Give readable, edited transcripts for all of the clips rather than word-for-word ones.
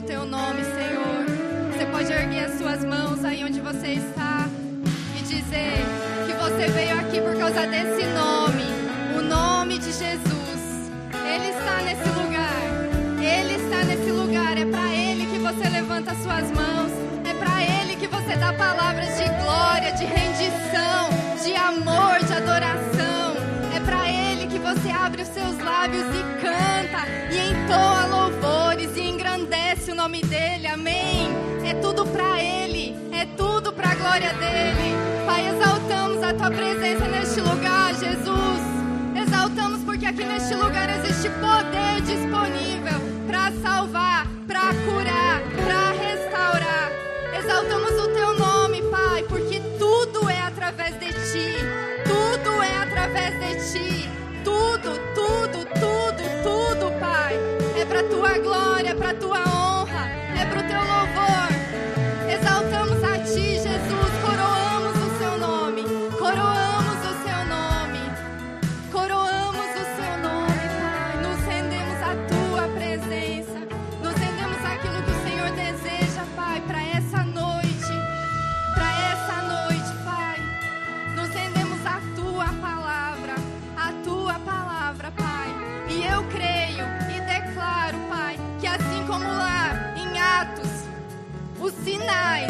teu nome, Senhor. Você pode erguer as suas mãos aí onde você está e dizer que você veio aqui por causa desse nome, o nome de Jesus. Ele está nesse lugar. Ele está nesse lugar. É para Ele que você levanta as suas mãos. É para Ele que você dá palavras de glória, de rendição, de amor, de adoração. É para Ele que você abre os seus lábios e canta, e entoa louvores, e engrandece o nome dEle, amém? É tudo para Ele, é tudo para a glória dEle. Pai, exaltamos a Tua presença neste lugar, Jesus. Exaltamos porque aqui neste lugar existe poder disponível para salvar, para curar, para restaurar. Exaltamos o Teu nome, Pai, porque tudo é através de Ti. Tudo é através de Ti. Tudo, tudo, tudo, tudo, Pai. É para Tua glória, é para Tua honra, é para o Teu louvor. Exaltamos a Ti, Jesus. Coroamos o Seu nome. Coroamos o Seu nome. Coroamos o Seu nome, Pai. Nos rendemos à Tua presença. Nos rendemos àquilo que o Senhor deseja, Pai, para essa noite. Para essa noite, Pai. Nos rendemos à Tua palavra. A Tua palavra, Pai. E eu creio e declaro, Pai, que assim como lá em Atos, os sinais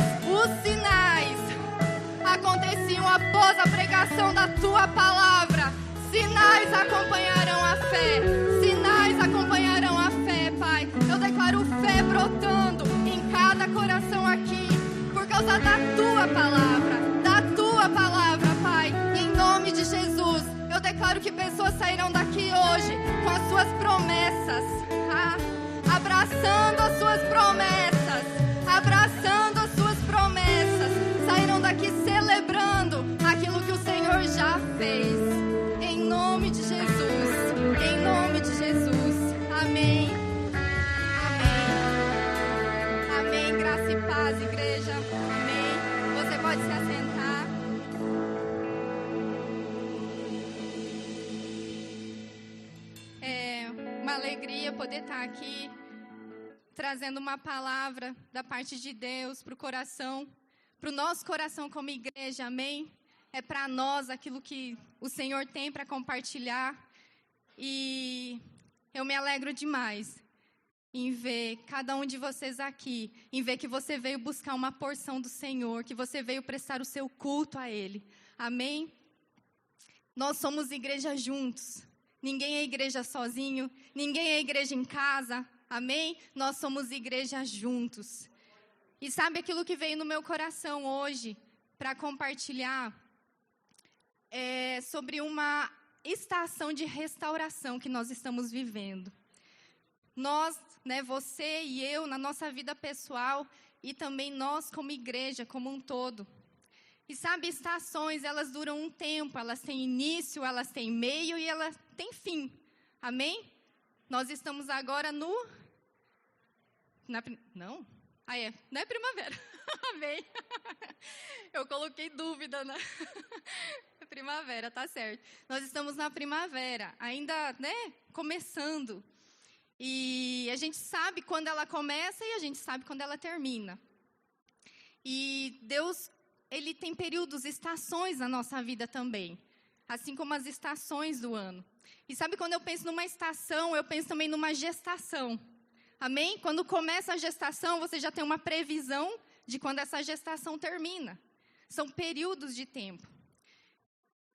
aconteciam após a pregação da Tua palavra. Sinais acompanharão a fé. Sinais acompanharão a fé, Pai. Eu declaro fé brotando em cada coração aqui, por causa da Tua palavra, Pai. Em nome de Jesus, eu declaro que pessoas sairão daqui hoje com as suas promessas, abraçando as suas promessas, abraçando as suas promessas. Sairão daqui celebrando aquilo que o Senhor já fez. Em nome de Jesus, em nome de Jesus. Amém. Amém. Amém. Graça e paz, igreja. Amém. Você pode se assentar. É uma alegria poder estar aqui trazendo uma palavra da parte de Deus para o coração, para o nosso coração como igreja, amém? É para nós aquilo que o Senhor tem para compartilhar, e eu me alegro demais em ver cada um de vocês aqui, em ver que você veio buscar uma porção do Senhor, que você veio prestar o seu culto a Ele, amém? Nós somos igreja juntos, ninguém é igreja sozinho, ninguém é igreja em casa, amém? Nós somos igreja juntos. E sabe aquilo que veio no meu coração hoje para compartilhar? É sobre uma estação de restauração que nós estamos vivendo. Nós, você e eu, na nossa vida pessoal, e também nós como igreja, como um todo. E sabe, estações, elas duram um tempo, elas têm início, elas têm meio e elas têm fim. Amém? Nós estamos agora no... Não? Não é primavera. Amém. Eu coloquei dúvida na primavera, tá certo. Nós estamos na primavera, ainda, começando. E a gente sabe quando ela começa e a gente sabe quando ela termina. E Deus, Ele tem períodos, estações na nossa vida também. Assim como as estações do ano. E sabe, quando eu penso numa estação, eu penso também numa gestação. Amém? Quando começa a gestação, você já tem uma previsão de quando essa gestação termina. São períodos de tempo.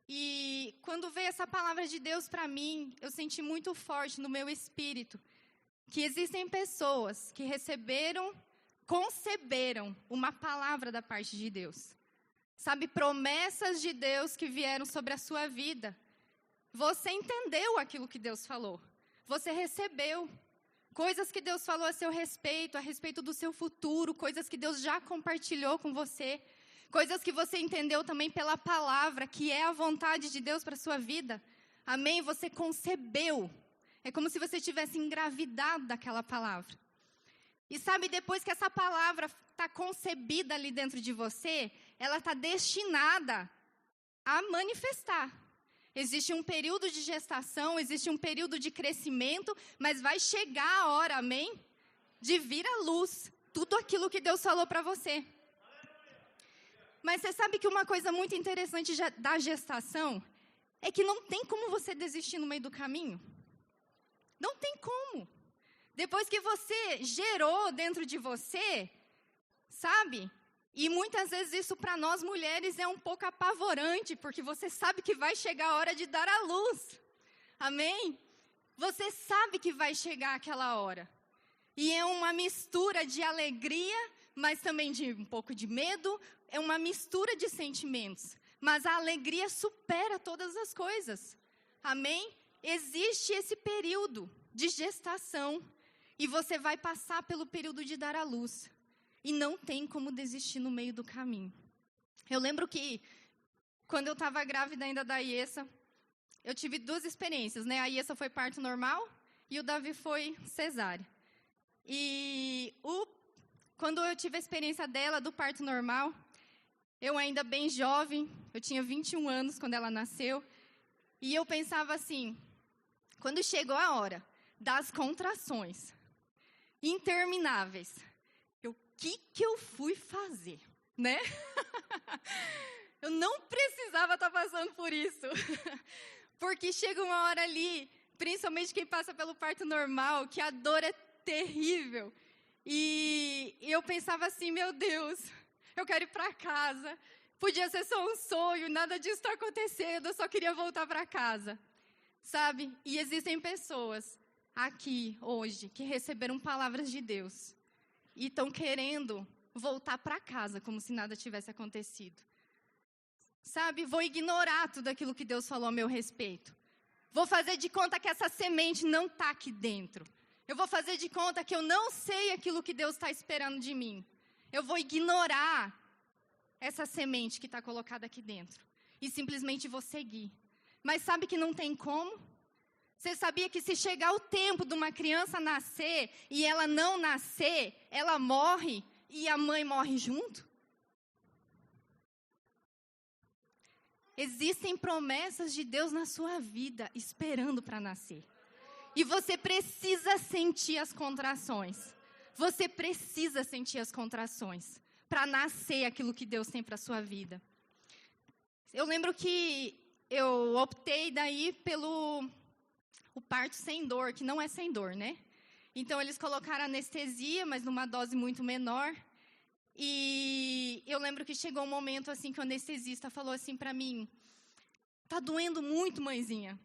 E quando veio essa palavra de Deus para mim, eu senti muito forte no meu espírito que existem pessoas que conceberam uma palavra da parte de Deus. Sabe, promessas de Deus que vieram sobre a sua vida. Você entendeu aquilo que Deus falou. Você recebeu. Coisas que Deus falou a seu respeito, a respeito do seu futuro, coisas que Deus já compartilhou com você, coisas que você entendeu também pela palavra, que é a vontade de Deus para a sua vida. Amém? Você concebeu. É como se você tivesse engravidado daquela palavra. E sabe, depois que essa palavra está concebida ali dentro de você, ela está destinada a manifestar. Existe um período de gestação, existe um período de crescimento, mas vai chegar a hora, amém? de vir à luz tudo aquilo que Deus falou para você. Mas você sabe que uma coisa muito interessante da gestação é que não tem como você desistir no meio do caminho. Não tem como. Depois que você gerou dentro de você, sabe? E muitas vezes isso para nós mulheres é um pouco apavorante, porque você sabe que vai chegar a hora de dar à luz. Amém? Você sabe que vai chegar aquela hora. E é uma mistura de alegria, mas também de um pouco de medo. É uma mistura de sentimentos. Mas a alegria supera todas as coisas. Amém? Existe esse período de gestação. E você vai passar pelo período de dar à luz. E não tem como desistir no meio do caminho. Eu lembro que, quando eu estava grávida ainda da Iessa, eu tive 2 experiências, né? A Iessa foi parto normal e o Davi foi cesárea. E quando eu tive a experiência dela, do parto normal, eu ainda bem jovem, eu tinha 21 anos quando ela nasceu, e eu pensava assim, quando chegou a hora das contrações intermináveis, o que eu fui fazer, né? Eu não precisava estar passando por isso. Porque chega uma hora ali, principalmente quem passa pelo parto normal, que a dor é terrível. E eu pensava assim, meu Deus, eu quero ir para casa. Podia ser só um sonho, nada disso está acontecendo, eu só queria voltar para casa. Sabe? E existem pessoas aqui, hoje, que receberam palavras de Deus. E estão querendo voltar para casa, como se nada tivesse acontecido. Sabe, vou ignorar tudo aquilo que Deus falou a meu respeito. Vou fazer de conta que essa semente não está aqui dentro. Eu vou fazer de conta que eu não sei aquilo que Deus está esperando de mim. Eu vou ignorar essa semente que está colocada aqui dentro. E simplesmente vou seguir. Mas sabe que não tem como? Você sabia que se chegar o tempo de uma criança nascer e ela não nascer, ela morre e a mãe morre junto? Existem promessas de Deus na sua vida, esperando para nascer. E você precisa sentir as contrações. Você precisa sentir as contrações para nascer aquilo que Deus tem para a sua vida. Eu lembro que eu optei daí pelo o parto sem dor, que não é sem dor, né? Então, eles colocaram anestesia, mas numa dose muito menor. E eu lembro que chegou um momento assim que o anestesista falou assim para mim, tá doendo muito, mãezinha,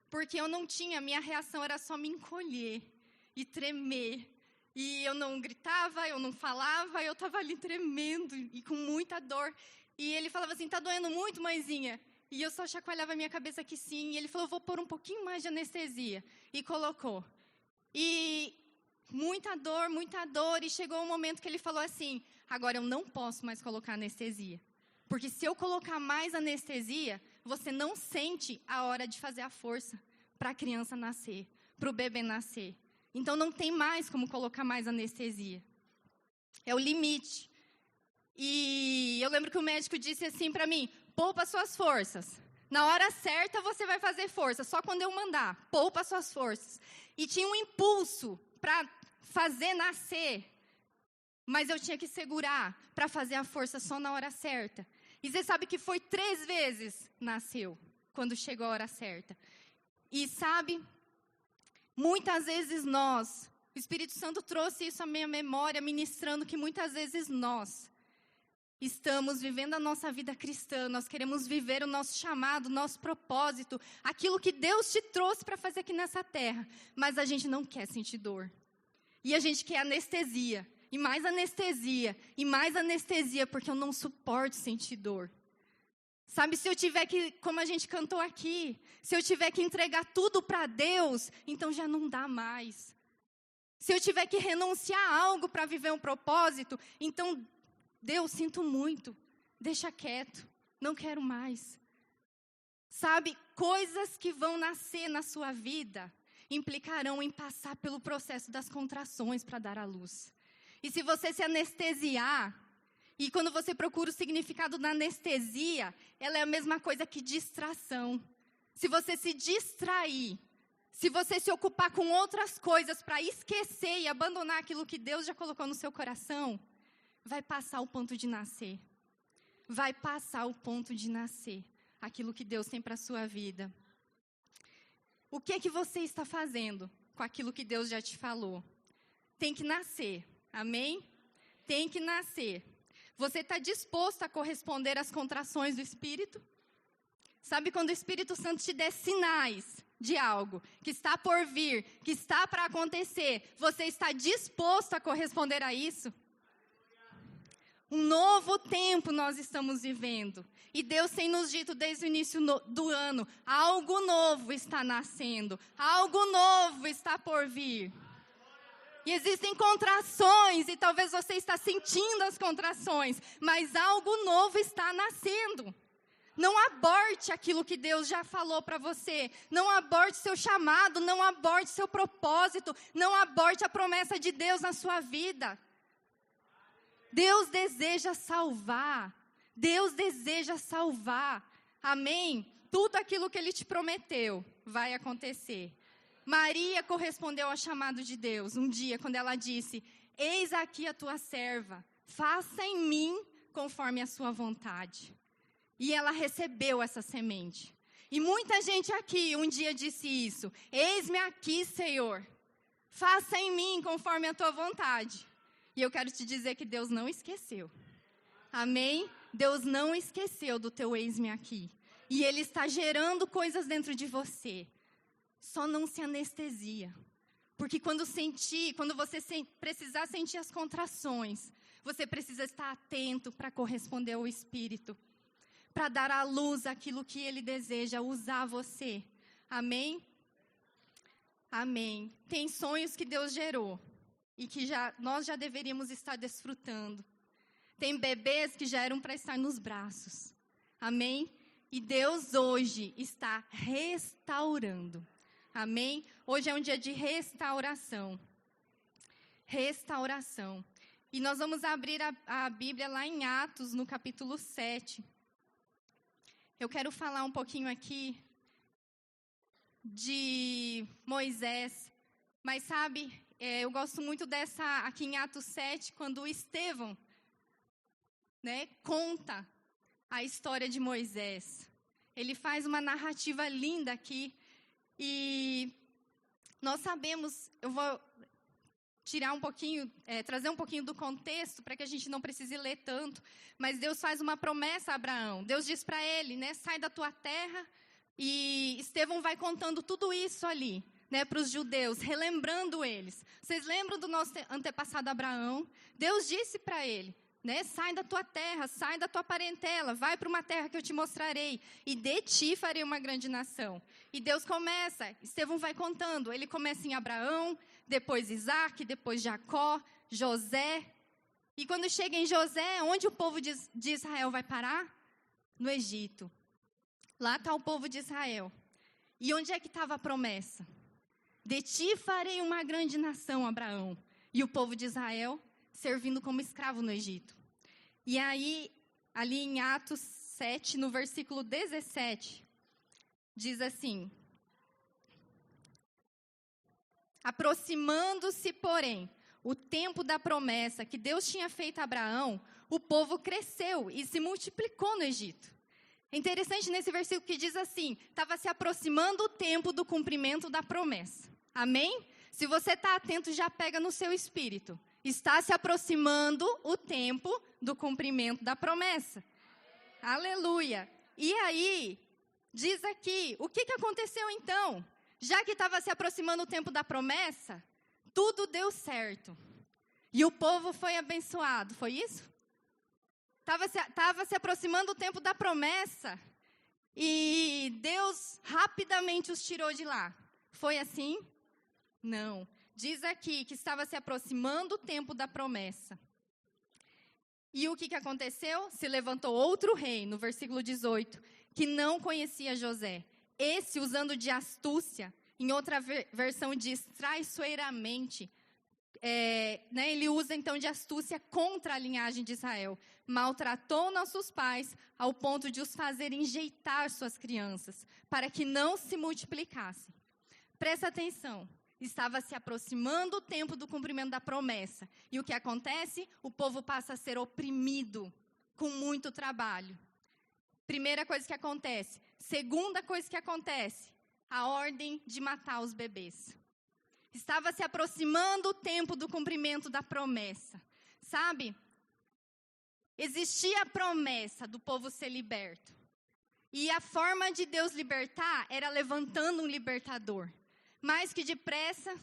porque eu não tinha, minha reação era só me encolher e tremer. E eu não gritava, eu não falava, eu estava ali tremendo e com muita dor. E ele falava assim, tá doendo muito, mãezinha? E eu só chacoalhava a minha cabeça que sim. E ele falou, vou pôr um pouquinho mais de anestesia. E colocou. E muita dor. E chegou um momento que ele falou assim, agora eu não posso mais colocar anestesia. Porque se eu colocar mais anestesia, você não sente a hora de fazer a força para a criança nascer, para o bebê nascer. Então não tem mais como colocar mais anestesia. É o limite. E eu lembro que o médico disse assim para mim, poupa suas forças. Na hora certa você vai fazer força, só quando eu mandar. Poupa suas forças. E tinha um impulso para fazer nascer. Mas eu tinha que segurar para fazer a força só na hora certa. E você sabe que foi 3 vezes nasceu, quando chegou a hora certa. E sabe, muitas vezes nós, o Espírito Santo trouxe isso à minha memória, ministrando que muitas vezes nós estamos vivendo a nossa vida cristã, nós queremos viver o nosso chamado, o nosso propósito, aquilo que Deus te trouxe para fazer aqui nessa terra, mas a gente não quer sentir dor. E a gente quer anestesia, e mais anestesia, porque eu não suporto sentir dor. Sabe, se eu tiver que, como a gente cantou aqui, se eu tiver que entregar tudo para Deus, então já não dá mais. Se eu tiver que renunciar a algo para viver um propósito, então, Deus, sinto muito, deixa quieto, não quero mais. Sabe, coisas que vão nascer na sua vida implicarão em passar pelo processo das contrações para dar à luz. E se você se anestesiar, e quando você procura o significado da anestesia, ela é a mesma coisa que distração. Se você se distrair, se você se ocupar com outras coisas para esquecer e abandonar aquilo que Deus já colocou no seu coração, vai passar o ponto de nascer. Vai passar o ponto de nascer aquilo que Deus tem para a sua vida. O que é que você está fazendo com aquilo que Deus já te falou? Tem que nascer, amém? Tem que nascer. Você está disposto a corresponder às contrações do Espírito? Sabe quando o Espírito Santo te der sinais de algo que está por vir, que está para acontecer, você está disposto a corresponder a isso? Um novo tempo nós estamos vivendo. E Deus tem nos dito desde o início do ano, algo novo está nascendo, algo novo está por vir. E existem contrações, e talvez você está sentindo as contrações, mas algo novo está nascendo. Não aborte aquilo que Deus já falou para você. Não aborte seu chamado, não aborte seu propósito, não aborte a promessa de Deus na sua vida. Deus deseja salvar. Deus deseja salvar. Amém? Tudo aquilo que Ele te prometeu vai acontecer. Maria correspondeu ao chamado de Deus um dia, quando ela disse: eis aqui a tua serva, faça em mim conforme a sua vontade. E ela recebeu essa semente. E muita gente aqui um dia disse isso: eis-me aqui, Senhor, faça em mim conforme a tua vontade. E eu quero te dizer que Deus não esqueceu. Amém? Deus não esqueceu do teu eis-me aqui. E Ele está gerando coisas dentro de você. Só não se anestesia. Porque quando você precisar sentir as contrações, você precisa estar atento para corresponder ao Espírito. Para dar à luz aquilo que Ele deseja usar você. Amém? Amém. Tem sonhos que Deus gerou. E que nós já deveríamos estar desfrutando. Tem bebês que já eram para estar nos braços. Amém? E Deus hoje está restaurando. Amém? Hoje é um dia de restauração. Restauração. E nós vamos abrir a Bíblia lá em Atos, no capítulo 7. Eu quero falar um pouquinho aqui de Moisés. Mas sabe, eu gosto muito aqui em Atos 7, quando Estevão, conta a história de Moisés. Ele faz uma narrativa linda aqui. E nós sabemos, eu vou tirar um pouquinho, trazer um pouquinho do contexto, para que a gente não precise ler tanto. Mas Deus faz uma promessa a Abraão. Deus diz para ele, sai da tua terra. E Estevão vai contando tudo isso ali, para os judeus, relembrando eles. Vocês lembram do nosso antepassado Abraão? Deus disse para ele, sai da tua terra, sai da tua parentela, vai para uma terra que eu te mostrarei, e de ti farei uma grande nação. E Deus começa, Estevão vai contando, ele começa em Abraão, depois Isaac, depois Jacó, José. E quando chega em José, onde o povo de Israel vai parar? No Egito. Lá está o povo de Israel. E onde é que estava a promessa? De ti farei uma grande nação, Abraão. E o povo de Israel servindo como escravo no Egito. E aí, ali em Atos 7, no versículo 17, diz assim: aproximando-se, porém, o tempo da promessa que Deus tinha feito a Abraão, o povo cresceu e se multiplicou no Egito. É interessante nesse versículo que diz assim: estava se aproximando o tempo do cumprimento da promessa. Amém? Se você está atento, já pega no seu espírito. Está se aproximando o tempo do cumprimento da promessa. Aleluia. E aí, diz aqui, o que aconteceu então? Já que estava se aproximando o tempo da promessa, tudo deu certo. E o povo foi abençoado, foi isso? Estava se aproximando o tempo da promessa e Deus rapidamente os tirou de lá. Foi assim? Não. Diz aqui que estava se aproximando o tempo da promessa. E o que aconteceu? Se levantou outro rei, no versículo 18, que não conhecia José. Esse, usando de astúcia, em outra versão diz traiçoeiramente, ele usa então de astúcia contra a linhagem de Israel. Maltratou nossos pais ao ponto de os fazer enjeitar suas crianças, para que não se multiplicassem. presta atenção. Estava se aproximando o tempo do cumprimento da promessa. E o que acontece? O povo passa a ser oprimido com muito trabalho. Primeira coisa que acontece. Segunda coisa que acontece, a ordem de matar os bebês. Estava se aproximando o tempo do cumprimento da promessa. Sabe? Existia a promessa do povo ser liberto. E a forma de Deus libertar era levantando um libertador. Mais que depressa,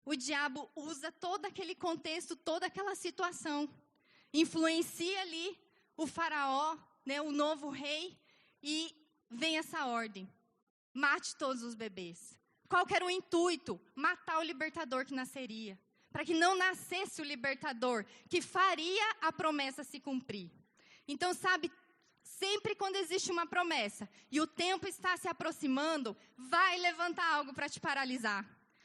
o diabo usa todo aquele contexto, toda aquela situação. Influencia ali o faraó, né, o novo rei, e vem essa ordem. Mate todos os bebês. Qual que era o intuito? Matar o libertador que nasceria. Para que não nascesse o libertador, que faria a promessa se cumprir. Então, sabe, sempre quando existe uma promessa e o tempo está se aproximando, vai levantar algo para te paralisar.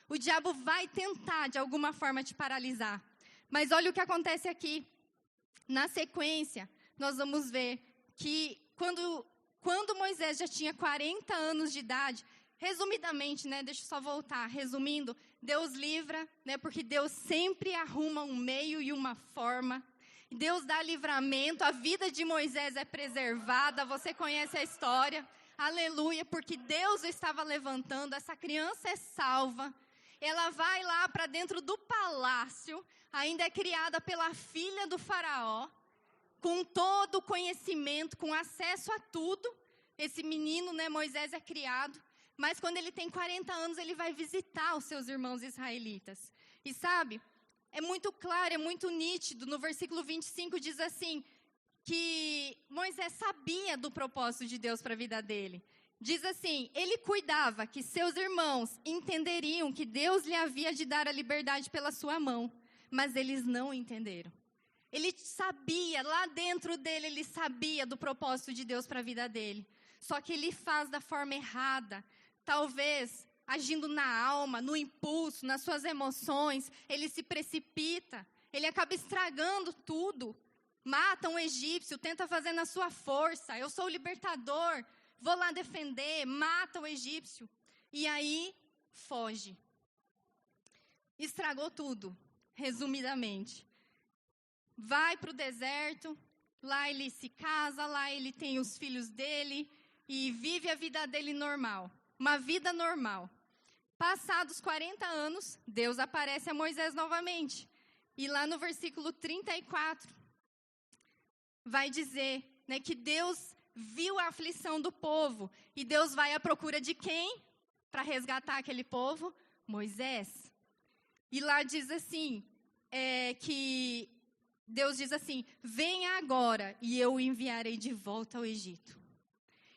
O diabo vai tentar, de alguma forma, te paralisar. Mas olha o que acontece aqui. Na sequência, nós vamos ver que quando Moisés já tinha 40 anos de idade, resumidamente, né, deixa eu só voltar, resumindo, Deus livra, né, porque Deus sempre arruma um meio e uma forma. Deus dá livramento, a vida de Moisés é preservada, você conhece a história, aleluia, porque Deus o estava levantando, essa criança é salva, ela vai lá para dentro do palácio, ainda é criada pela filha do faraó, com todo o conhecimento, com acesso a tudo, esse menino, né, Moisés é criado, mas quando ele tem 40 anos, ele vai visitar os seus irmãos israelitas, e sabe, é muito claro, é muito nítido. No versículo 25 diz assim, que Moisés sabia do propósito de Deus para a vida dele. Diz assim, ele cuidava que seus irmãos entenderiam que Deus lhe havia de dar a liberdade pela sua mão, mas eles não entenderam. Ele sabia, lá dentro dele, ele sabia do propósito de Deus para a vida dele. Só que ele faz da forma errada, talvez agindo na alma, no impulso, nas suas emoções, ele se precipita, ele acaba estragando tudo, mata um egípcio, tenta fazer na sua força, eu sou o libertador, vou lá defender, mata o egípcio, e aí foge. Estragou tudo, resumidamente. Vai para o deserto, lá ele se casa, lá ele tem os filhos dele, e vive a vida dele normal. Uma vida normal. Passados 40 anos, Deus aparece a Moisés novamente. E lá no versículo 34, vai dizer, né, que Deus viu a aflição do povo. E Deus vai à procura de quem? Para resgatar aquele povo? Moisés. E lá diz assim, que Deus diz assim, venha agora e eu o enviarei de volta ao Egito.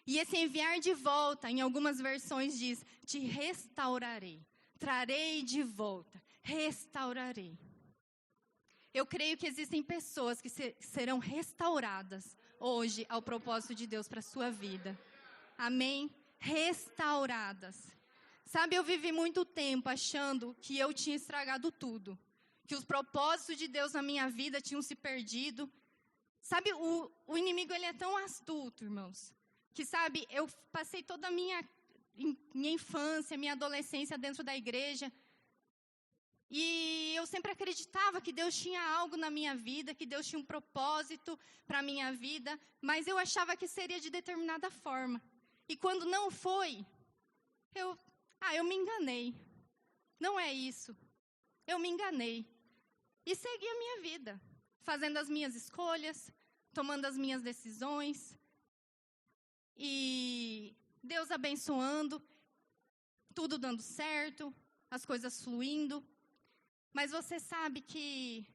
E esse enviar de volta, em algumas versões diz, te restaurarei, trarei de volta, restaurarei. Eu creio que existem pessoas que serão restauradas hoje ao propósito de Deus para a sua vida. Amém? Restauradas. Sabe, eu vivi muito tempo achando que eu tinha estragado tudo, que os propósitos de Deus na minha vida tinham se perdido. Sabe, o inimigo ele é tão astuto, irmãos. Que, sabe, eu passei toda a minha infância, minha adolescência dentro da igreja. E eu sempre acreditava que Deus tinha algo na minha vida, que Deus tinha um propósito para a minha vida. Mas eu achava que seria de determinada forma. E quando não foi, eu me enganei. Não é isso. Eu me enganei. E segui a minha vida, fazendo as minhas escolhas, tomando as minhas decisões. E Deus abençoando, tudo dando certo, as coisas fluindo. Mas você sabe que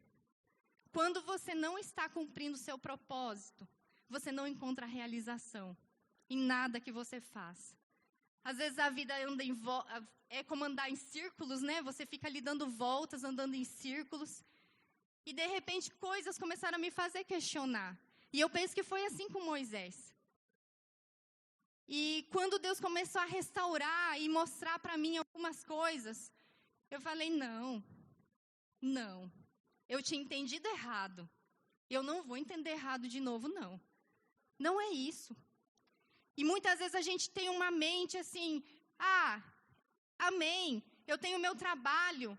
quando você não está cumprindo o seu propósito, você não encontra realização em nada que você faz. Às vezes a vida anda é como andar em círculos, né? Você fica ali dando voltas, andando em círculos. E de repente coisas começaram a me fazer questionar. E eu penso que foi assim com Moisés. E quando Deus começou a restaurar e mostrar para mim algumas coisas, eu falei, não, eu tinha entendido errado. Eu não vou entender errado de novo, não. Não é isso. E muitas vezes a gente tem uma mente assim, amém, eu tenho meu trabalho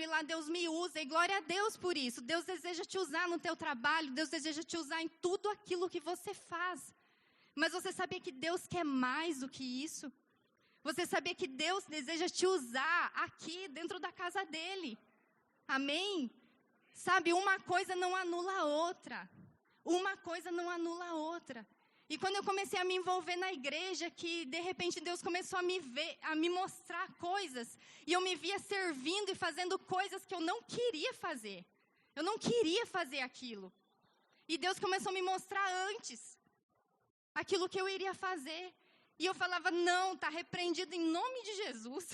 e lá Deus me usa, e glória a Deus por isso. Deus deseja te usar no teu trabalho, Deus deseja te usar em tudo aquilo que você faz. Mas você sabia que Deus quer mais do que isso? Você sabia que Deus deseja te usar aqui dentro da casa dele? Amém? Sabe, uma coisa não anula a outra. Uma coisa não anula a outra. E quando eu comecei a me envolver na igreja, que de repente Deus começou a me mostrar coisas, e eu me via servindo e fazendo coisas que eu não queria fazer. Eu não queria fazer aquilo. E Deus começou a me mostrar antes aquilo que eu iria fazer. E eu falava, não, está repreendido em nome de Jesus.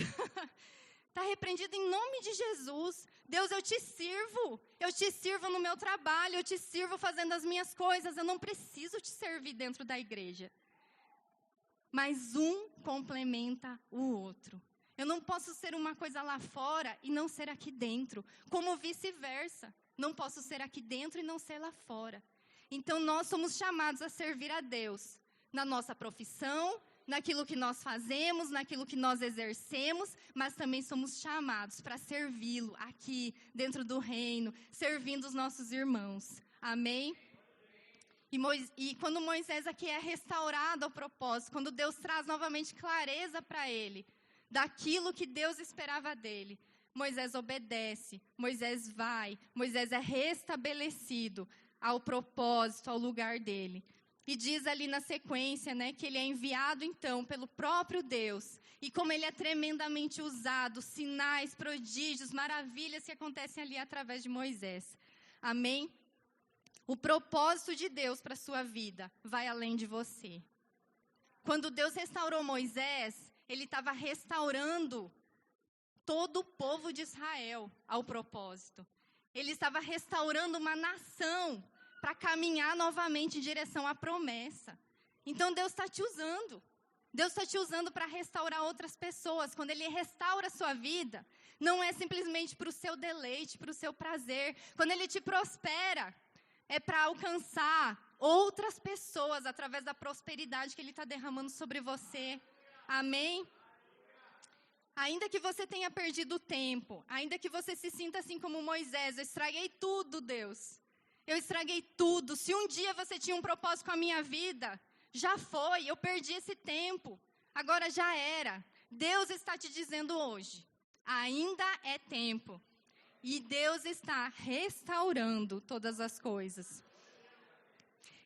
Está repreendido em nome de Jesus. Deus, eu te sirvo no meu trabalho, eu te sirvo fazendo as minhas coisas, eu não preciso te servir dentro da igreja. Mas um complementa o outro. Eu não posso ser uma coisa lá fora e não ser aqui dentro, como vice-versa. Não posso ser aqui dentro e não ser lá fora. Então nós somos chamados a servir a Deus na nossa profissão, naquilo que nós fazemos, naquilo que nós exercemos, mas também somos chamados para servi-lo aqui, dentro do reino, servindo os nossos irmãos. Amém? E quando Moisés aqui é restaurado ao propósito, quando Deus traz novamente clareza para ele, daquilo que Deus esperava dele, Moisés obedece, Moisés vai, Moisés é restabelecido ao propósito, ao lugar dele. E diz ali na sequência, né, que ele é enviado então pelo próprio Deus. E como ele é tremendamente usado, sinais, prodígios, maravilhas que acontecem ali através de Moisés. Amém? O propósito de Deus para a sua vida vai além de você. Quando Deus restaurou Moisés, ele estava restaurando todo o povo de Israel ao propósito. Ele estava restaurando uma nação para caminhar novamente em direção à promessa. Então Deus está te usando. Deus está te usando para restaurar outras pessoas. Quando Ele restaura a sua vida, não é simplesmente para o seu deleite, para o seu prazer. Quando Ele te prospera, é para alcançar outras pessoas através da prosperidade que Ele está derramando sobre você. Amém? Ainda que você tenha perdido o tempo, ainda que você se sinta assim como Moisés, eu estraguei tudo, Deus. Eu estraguei tudo. Se um dia você tinha um propósito com a minha vida, já foi, eu perdi esse tempo. Agora já era. Deus está te dizendo hoje, ainda é tempo. E Deus está restaurando todas as coisas.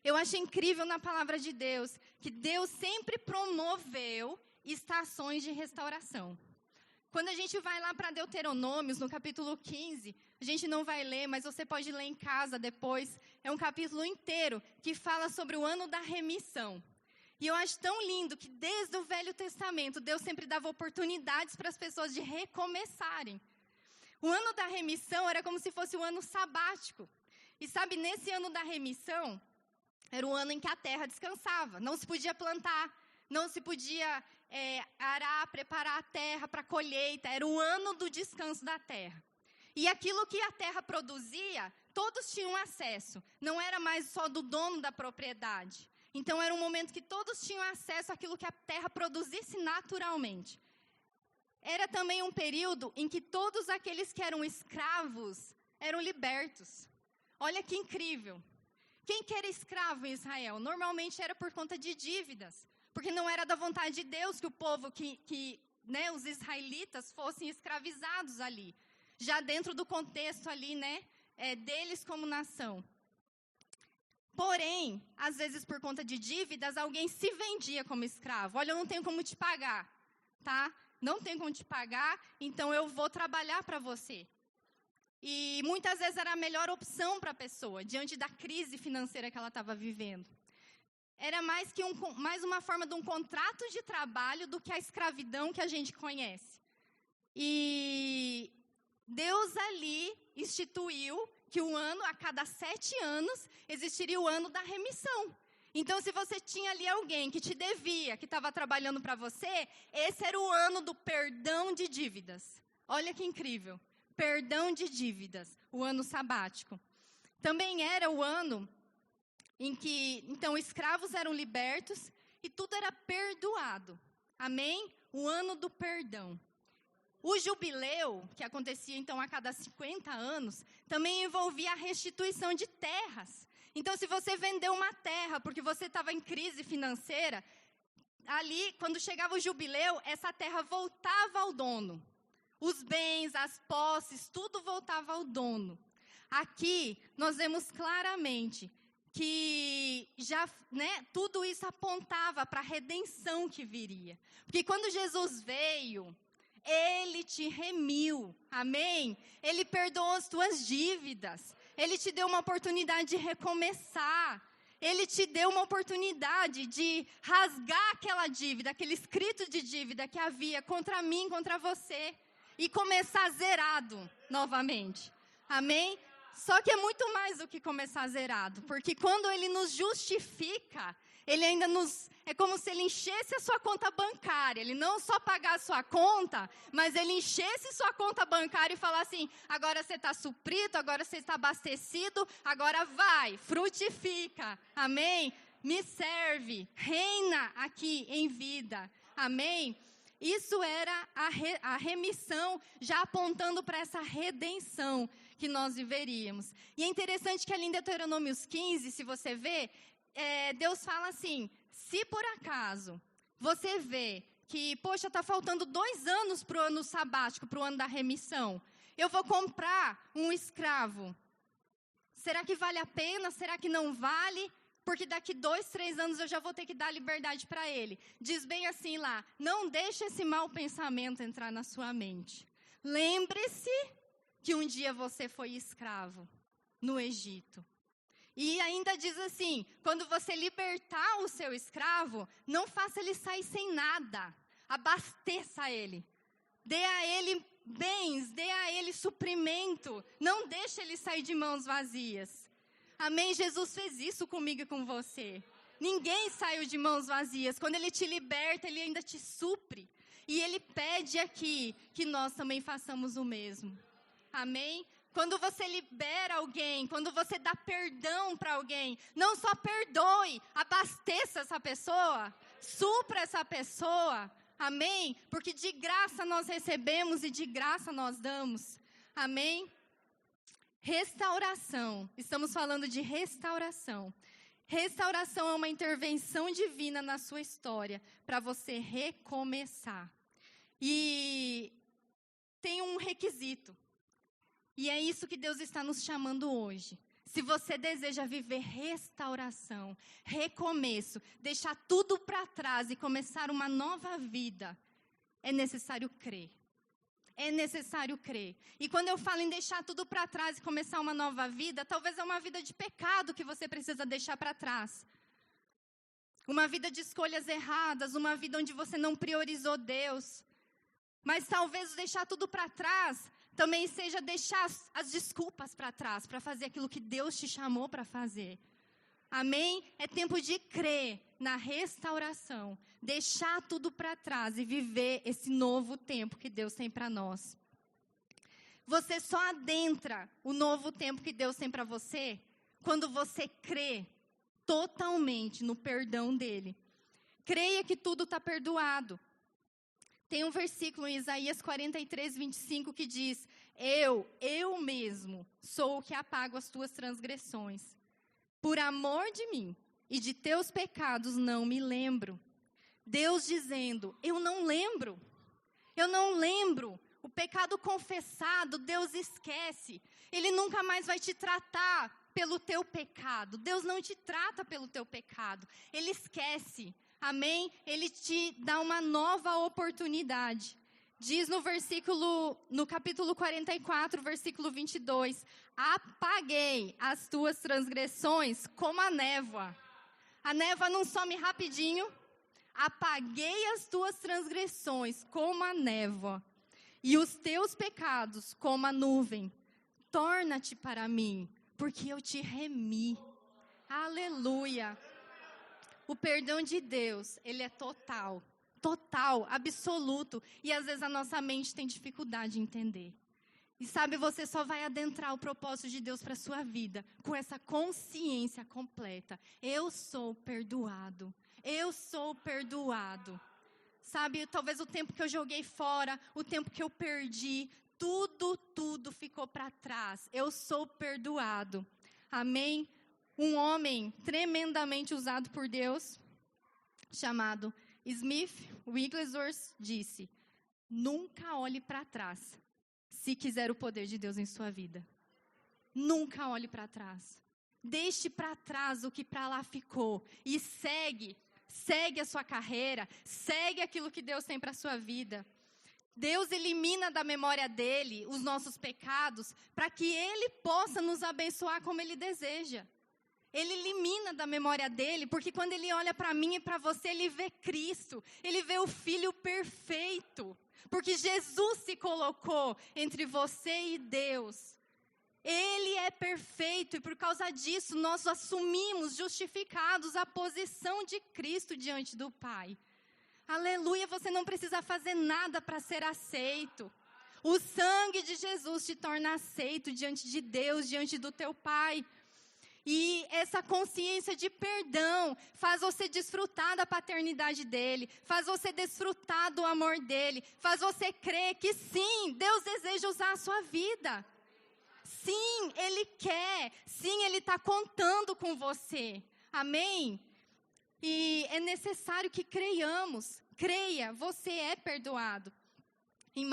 Eu acho incrível na palavra de Deus, que Deus sempre promoveu estações de restauração. Quando a gente vai lá para Deuteronômios, no capítulo 15, a gente não vai ler, mas você pode ler em casa depois. É um capítulo inteiro que fala sobre o ano da remissão. E eu acho tão lindo que desde o Velho Testamento, Deus sempre dava oportunidades para as pessoas de recomeçarem. O ano da remissão era como se fosse o ano sabático. E sabe, nesse ano da remissão, era o ano em que a terra descansava. Não se podia plantar, não se podia arar, preparar a terra para a colheita. Era o ano do descanso da terra. E aquilo que a terra produzia, todos tinham acesso. Não era mais só do dono da propriedade. Então, era um momento que todos tinham acesso àquilo que a terra produzisse naturalmente. Era também um período em que todos aqueles que eram escravos eram libertos. Olha que incrível. Quem que era escravo em Israel? Normalmente era por conta de dívidas. Porque não era da vontade de Deus que o povo, os israelitas fossem escravizados ali. Já dentro do contexto ali, deles como nação. Porém, às vezes por conta de dívidas, alguém se vendia como escravo. Olha, eu não tenho como te pagar, tá? Não tenho como te pagar, então eu vou trabalhar para você. E muitas vezes era a melhor opção para a pessoa, diante da crise financeira que ela estava vivendo. Era mais uma forma de um contrato de trabalho do que a escravidão que a gente conhece. E Deus ali instituiu que a cada 7 anos, existiria o ano da remissão. Então, se você tinha ali alguém que te devia, que estava trabalhando para você, esse era o ano do perdão de dívidas. Olha que incrível. Perdão de dívidas, o ano sabático. Também era o ano em que, então, escravos eram libertos e tudo era perdoado. Amém? o ano do perdão. O jubileu, que acontecia então a cada 50 anos, também envolvia a restituição de terras. Então, se você vendeu uma terra porque você estava em crise financeira, ali, quando chegava o jubileu, essa terra voltava ao dono. Os bens, as posses, tudo voltava ao dono. Aqui, nós vemos claramente que já, tudo isso apontava para a redenção que viria. Porque quando Jesus veio, Ele te remiu, amém? Ele perdoou as tuas dívidas. Ele te deu uma oportunidade de recomeçar. Ele te deu uma oportunidade de rasgar aquela dívida, aquele escrito de dívida que havia contra mim, contra você, e começar zerado novamente. Amém? Só que é muito mais do que começar zerado, porque quando Ele nos justifica, Ele ainda é como se Ele enchesse a sua conta bancária. Ele não só pagar a sua conta, mas Ele enchesse sua conta bancária e falar assim, agora você está suprido, agora você está abastecido, agora vai, frutifica, amém? Me serve, reina aqui em vida, amém? Isso era a remissão, já apontando para essa redenção que nós viveríamos. E é interessante que ali em Deuteronômios 15, se você vê, Deus fala assim, se por acaso você vê que, poxa, está faltando 2 anos para o ano sabático, para o ano da remissão, eu vou comprar um escravo. Será que vale a pena? Será que não vale? Porque daqui 2, 3 anos eu já vou ter que dar liberdade para ele. Diz bem assim lá, não deixe esse mau pensamento entrar na sua mente. Lembre-se que um dia você foi escravo no Egito. E ainda diz assim, quando você libertar o seu escravo, não faça ele sair sem nada. Abasteça ele. Dê a ele bens, dê a ele suprimento. Não deixe ele sair de mãos vazias. Amém? Jesus fez isso comigo e com você. Ninguém saiu de mãos vazias. Quando Ele te liberta, Ele ainda te supre. E Ele pede aqui que nós também façamos o mesmo. Amém? Quando você libera alguém, quando você dá perdão para alguém, não só perdoe, abasteça essa pessoa, supra essa pessoa. Amém? Porque de graça nós recebemos e de graça nós damos. Amém? Restauração. Estamos falando de restauração. Restauração é uma intervenção divina na sua história para você recomeçar. E tem um requisito. E é isso que Deus está nos chamando hoje. Se você deseja viver restauração, recomeço, deixar tudo para trás e começar uma nova vida, é necessário crer. É necessário crer. E quando eu falo em deixar tudo para trás e começar uma nova vida, talvez é uma vida de pecado que você precisa deixar para trás. Uma vida de escolhas erradas, uma vida onde você não priorizou Deus. Mas talvez deixar tudo para trás também seja deixar as desculpas para trás, para fazer aquilo que Deus te chamou para fazer. Amém? É tempo de crer na restauração, deixar tudo para trás e viver esse novo tempo que Deus tem para nós. Você só adentra o novo tempo que Deus tem para você quando você crê totalmente no perdão dele. Creia que tudo está perdoado. Tem um versículo em Isaías 43, 25 que diz, eu mesmo sou o que apago as tuas transgressões. Por amor de mim e de teus pecados não me lembro. Deus dizendo, eu não lembro. O pecado confessado, Deus esquece. Ele nunca mais vai te tratar pelo teu pecado. Deus não te trata pelo teu pecado. Ele esquece. Amém? Ele te dá uma nova oportunidade. Diz no capítulo 44, versículo 22, apaguei as tuas transgressões como a névoa. A névoa não some rapidinho. Apaguei as tuas transgressões como a névoa e os teus pecados como a nuvem. Torna-te para mim, porque eu te remi. Aleluia. O perdão de Deus, ele é total, absoluto. E às vezes a nossa mente tem dificuldade de entender. E sabe, você só vai adentrar o propósito de Deus para a sua vida com essa consciência completa. Eu sou perdoado. sabe, talvez o tempo que eu joguei fora, o tempo que eu perdi, tudo ficou para trás. Eu sou perdoado. Amém? Um homem tremendamente usado por Deus, chamado Smith Wigglesworth, disse: nunca olhe para trás, se quiser o poder de Deus em sua vida. Nunca olhe para trás. Deixe para trás o que para lá ficou e segue a sua carreira, segue aquilo que Deus tem para a sua vida. Deus elimina da memória dele os nossos pecados para que ele possa nos abençoar como ele deseja. Ele elimina da memória dele, porque quando ele olha para mim e para você, ele vê Cristo, ele vê o Filho perfeito, porque Jesus se colocou entre você e Deus. Ele é perfeito e por causa disso nós assumimos, justificados, a posição de Cristo diante do Pai. Aleluia, você não precisa fazer nada para ser aceito. O sangue de Jesus te torna aceito diante de Deus, diante do teu Pai. E essa consciência de perdão faz você desfrutar da paternidade dEle, faz você desfrutar do amor dEle, faz você crer que sim, Deus deseja usar a sua vida. Sim, Ele quer. Sim, Ele está contando com você. Amém? E é necessário que creiamos. Creia, você é perdoado. Em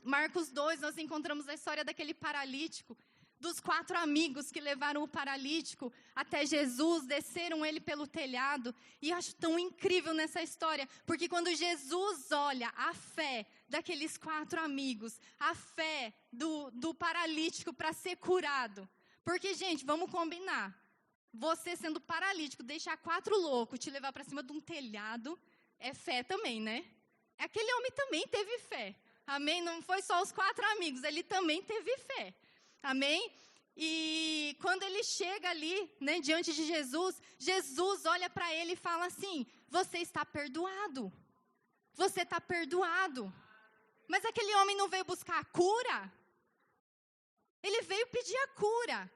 Marcos 2, nós encontramos a história daquele paralítico, dos 4 amigos que levaram o paralítico até Jesus, desceram ele pelo telhado. E eu acho tão incrível nessa história, porque quando Jesus olha a fé daqueles 4 amigos, a fé do paralítico para ser curado. Porque, gente, vamos combinar. Você sendo paralítico, deixar 4 loucos te levar para cima de um telhado, é fé também, né? Aquele homem também teve fé. Amém? Não foi só os 4 amigos, ele também teve fé. Amém? E quando ele chega ali, né, diante de Jesus, Jesus olha para ele e fala assim: você está perdoado. Você está perdoado. Mas aquele homem não veio buscar a cura? Ele veio pedir a cura.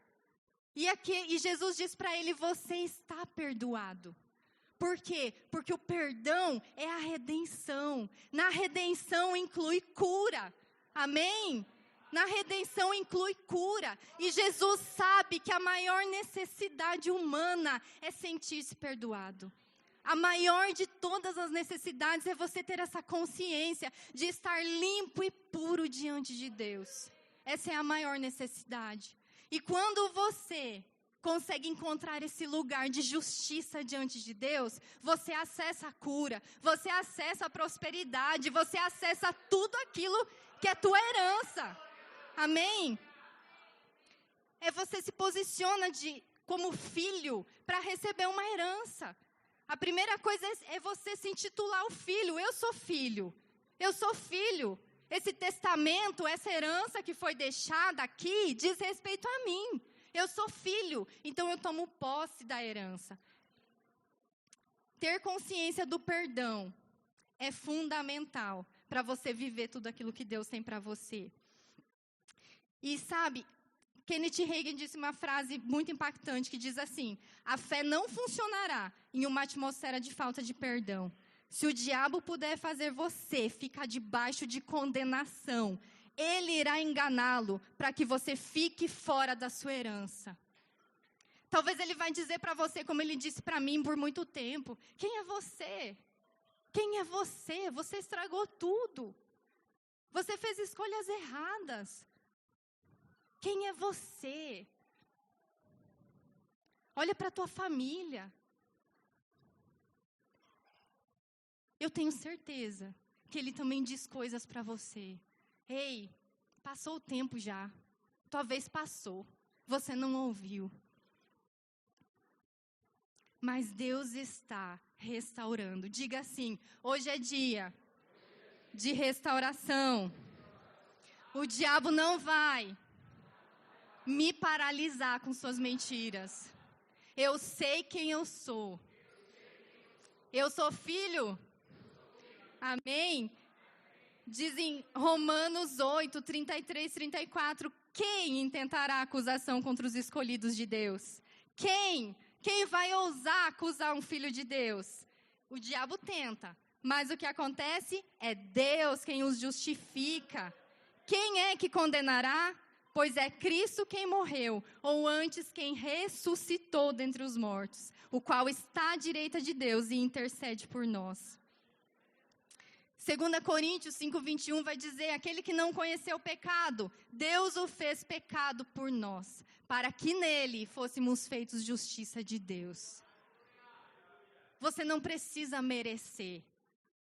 E Jesus diz para ele: você está perdoado. Por quê? Porque o perdão é a redenção. Na redenção inclui cura. Amém? Na redenção inclui cura. E Jesus sabe que a maior necessidade humana é sentir-se perdoado. A maior de todas as necessidades é você ter essa consciência de estar limpo e puro diante de Deus. Essa é a maior necessidade. E quando você consegue encontrar esse lugar de justiça diante de Deus, você acessa a cura, você acessa a prosperidade, você acessa tudo aquilo que é tua herança. Amém? Você se posiciona como filho para receber uma herança. A primeira coisa é você se intitular o filho. Eu sou filho. Eu sou filho. Esse testamento, essa herança que foi deixada aqui, diz respeito a mim. Eu sou filho, então eu tomo posse da herança. Ter consciência do perdão é fundamental para você viver tudo aquilo que Deus tem para você. E sabe, Kenneth Hagin disse uma frase muito impactante que diz assim: a fé não funcionará em uma atmosfera de falta de perdão. Se o diabo puder fazer você ficar debaixo de condenação, ele irá enganá-lo para que você fique fora da sua herança. Talvez ele vai dizer para você, como ele disse para mim por muito tempo: quem é você? Quem é você? Você estragou tudo. Você fez escolhas erradas. Quem é você? Olha para a tua família. Eu tenho certeza que ele também diz coisas para você. Ei, passou o tempo já. Tua vez passou. Você não ouviu. Mas Deus está restaurando. Diga assim: hoje é dia de restauração. O diabo não vai me paralisar com suas mentiras. Eu sei quem eu sou. Eu sou filho. Amém? Diz em Romanos 8, 33, 34, quem intentará acusação contra os escolhidos de Deus? Quem? Quem vai ousar acusar um filho de Deus? O diabo tenta, Mas o que acontece é Deus quem os justifica. Quem é que condenará? Pois é Cristo quem morreu, ou antes quem ressuscitou dentre os mortos, o qual está à direita de Deus e intercede por nós. 2 Coríntios 5:21 vai dizer, aquele que não conheceu o pecado, Deus o fez pecado por nós, para que nele fôssemos feitos justiça de Deus. Você não precisa merecer.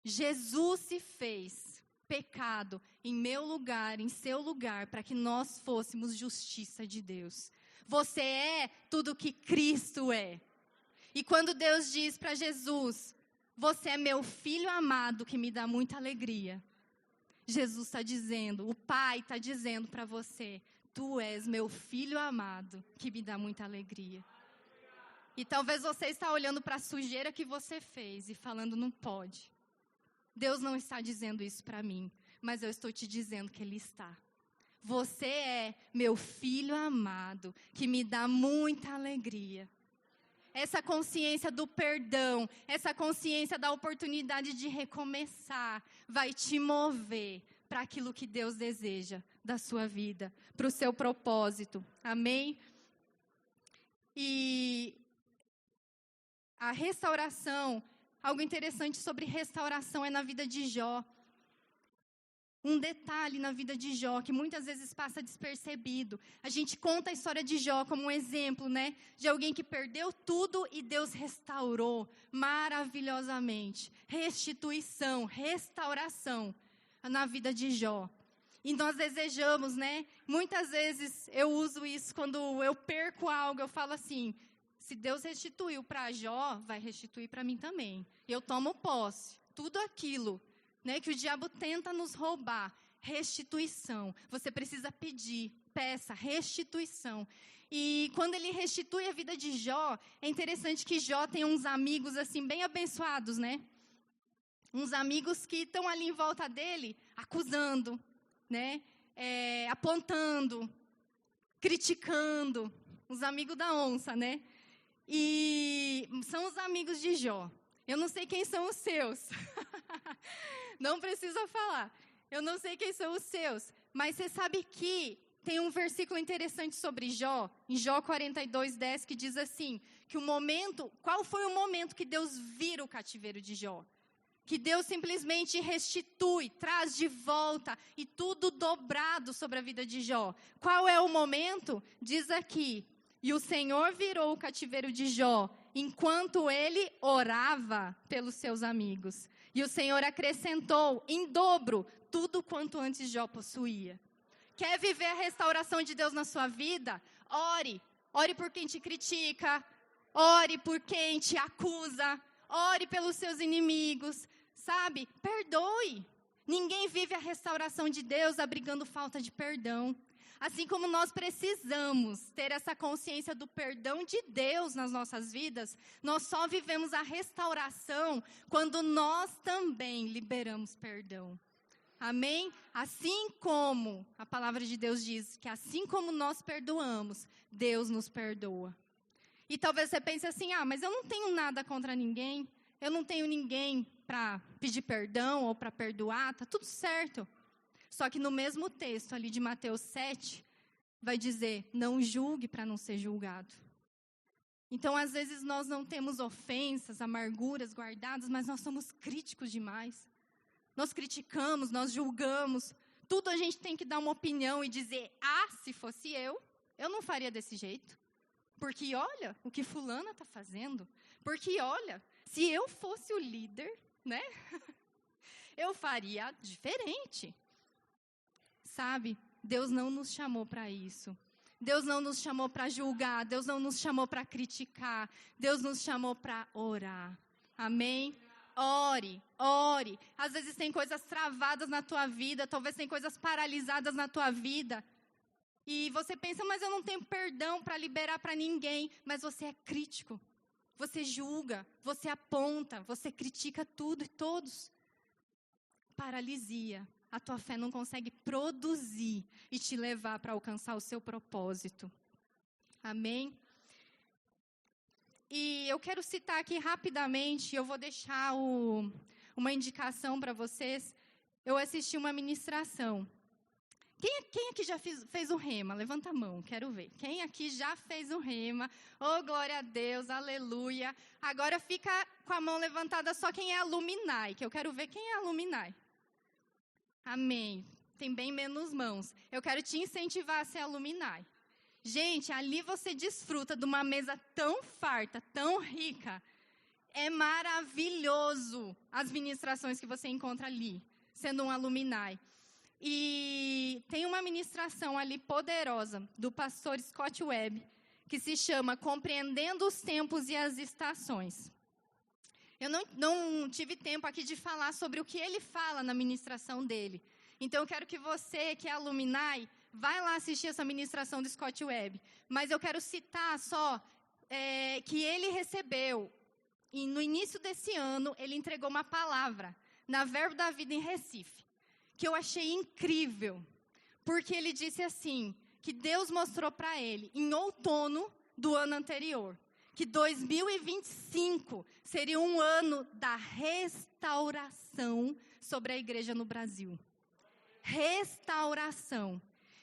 Jesus se fez pecado em meu lugar, em seu lugar, para que nós fôssemos justiça de Deus. Você é tudo o que Cristo é. E quando Deus diz para Jesus, você é meu filho amado que me dá muita alegria. Jesus está dizendo, o Pai está dizendo para você, tu és meu filho amado que me dá muita alegria. E talvez você está olhando para a sujeira que você fez e falando, não pode. Deus não está dizendo isso para mim, mas eu estou te dizendo que Ele está. Você é meu filho amado, que me dá muita alegria. Essa consciência do perdão, essa consciência da oportunidade de recomeçar, vai te mover para aquilo que Deus deseja da sua vida, para o seu propósito. Amém? E a restauração, algo interessante sobre restauração é na vida de Jó. Um detalhe na vida de Jó, que muitas vezes passa despercebido. A gente conta a história de Jó como um exemplo, né? De alguém que perdeu tudo e Deus restaurou maravilhosamente. Restituição, restauração na vida de Jó. E nós desejamos, né? Muitas vezes eu uso isso quando eu perco algo, eu falo assim, se Deus restituiu para Jó, vai restituir para mim também. Eu tomo posse, tudo aquilo, né, que o diabo tenta nos roubar, restituição. Você precisa pedir, peça, restituição. E quando ele restitui a vida de Jó, é interessante que Jó tem uns amigos assim bem abençoados, né? Uns amigos que estão ali em volta dele, acusando, né? Apontando, criticando. Os amigos da onça, né? E são os amigos de Jó. Eu não sei quem são os seus. Não precisa falar. Eu não sei quem são os seus. Mas você sabe que tem um versículo interessante sobre Jó, em Jó 42:10, que diz assim, que qual foi o momento que Deus vira o cativeiro de Jó? Que Deus simplesmente restitui, traz de volta, e tudo dobrado sobre a vida de Jó. Qual é o momento? Diz aqui, e o Senhor virou o cativeiro de Jó, enquanto ele orava pelos seus amigos. E o Senhor acrescentou em dobro tudo quanto antes Jó possuía. Quer viver a restauração de Deus na sua vida? Ore. Ore por quem te critica. Ore por quem te acusa. Ore pelos seus inimigos. Sabe? Perdoe. Ninguém vive a restauração de Deus abrigando falta de perdão. Assim como nós precisamos ter essa consciência do perdão de Deus nas nossas vidas, nós só vivemos a restauração quando nós também liberamos perdão. Amém? Assim como a palavra de Deus diz que assim como nós perdoamos, Deus nos perdoa. E talvez você pense assim, mas eu não tenho nada contra ninguém, eu não tenho ninguém para pedir perdão ou para perdoar, tá tudo certo. Só que no mesmo texto ali de Mateus 7, vai dizer, não julgue para não ser julgado. Então, às vezes, nós não temos ofensas, amarguras guardadas, mas nós somos críticos demais. Nós criticamos, nós julgamos. Tudo a gente tem que dar uma opinião e dizer, se fosse eu não faria desse jeito. Porque olha o que fulana está fazendo. Porque olha, se eu fosse o líder, né? Eu faria diferente. Sabe, Deus não nos chamou para isso. Deus não nos chamou para julgar. Deus não nos chamou para criticar. Deus nos chamou para orar. Amém? Ore, ore. Às vezes tem coisas travadas na tua vida. Talvez tem coisas paralisadas na tua vida. E você pensa, mas eu não tenho perdão para liberar para ninguém. Mas você é crítico. Você julga, você aponta, você critica tudo e todos. Paralisia. A tua fé não consegue produzir e te levar para alcançar o seu propósito. Amém? E eu quero citar aqui rapidamente, eu vou deixar uma indicação para vocês. Eu assisti uma ministração. Quem aqui já fez o rema? Levanta a mão, quero ver. Quem aqui já fez o rema? Oh, glória a Deus, aleluia. Agora fica com a mão levantada só quem é alumni, que eu quero ver quem é alumni. Amém. Tem bem menos mãos. Eu quero te incentivar a ser alumni. Gente, ali você desfruta de uma mesa tão farta, tão rica. É maravilhoso as ministrações que você encontra ali, sendo um alumni. E tem uma ministração ali poderosa do pastor Scott Webb, que se chama Compreendendo os Tempos e as Estações. Eu não tive tempo aqui de falar sobre o que ele fala na ministração dele. Então, eu quero que você, que é alumni, vai lá assistir essa ministração do Scott Webb. Mas eu quero citar só que ele recebeu, e no início desse ano, ele entregou uma palavra na Verbo da Vida em Recife, que eu achei incrível, porque ele disse assim, que Deus mostrou para ele, em outono do ano anterior, que 2025 seria um ano da restauração sobre a igreja no Brasil. Restauração.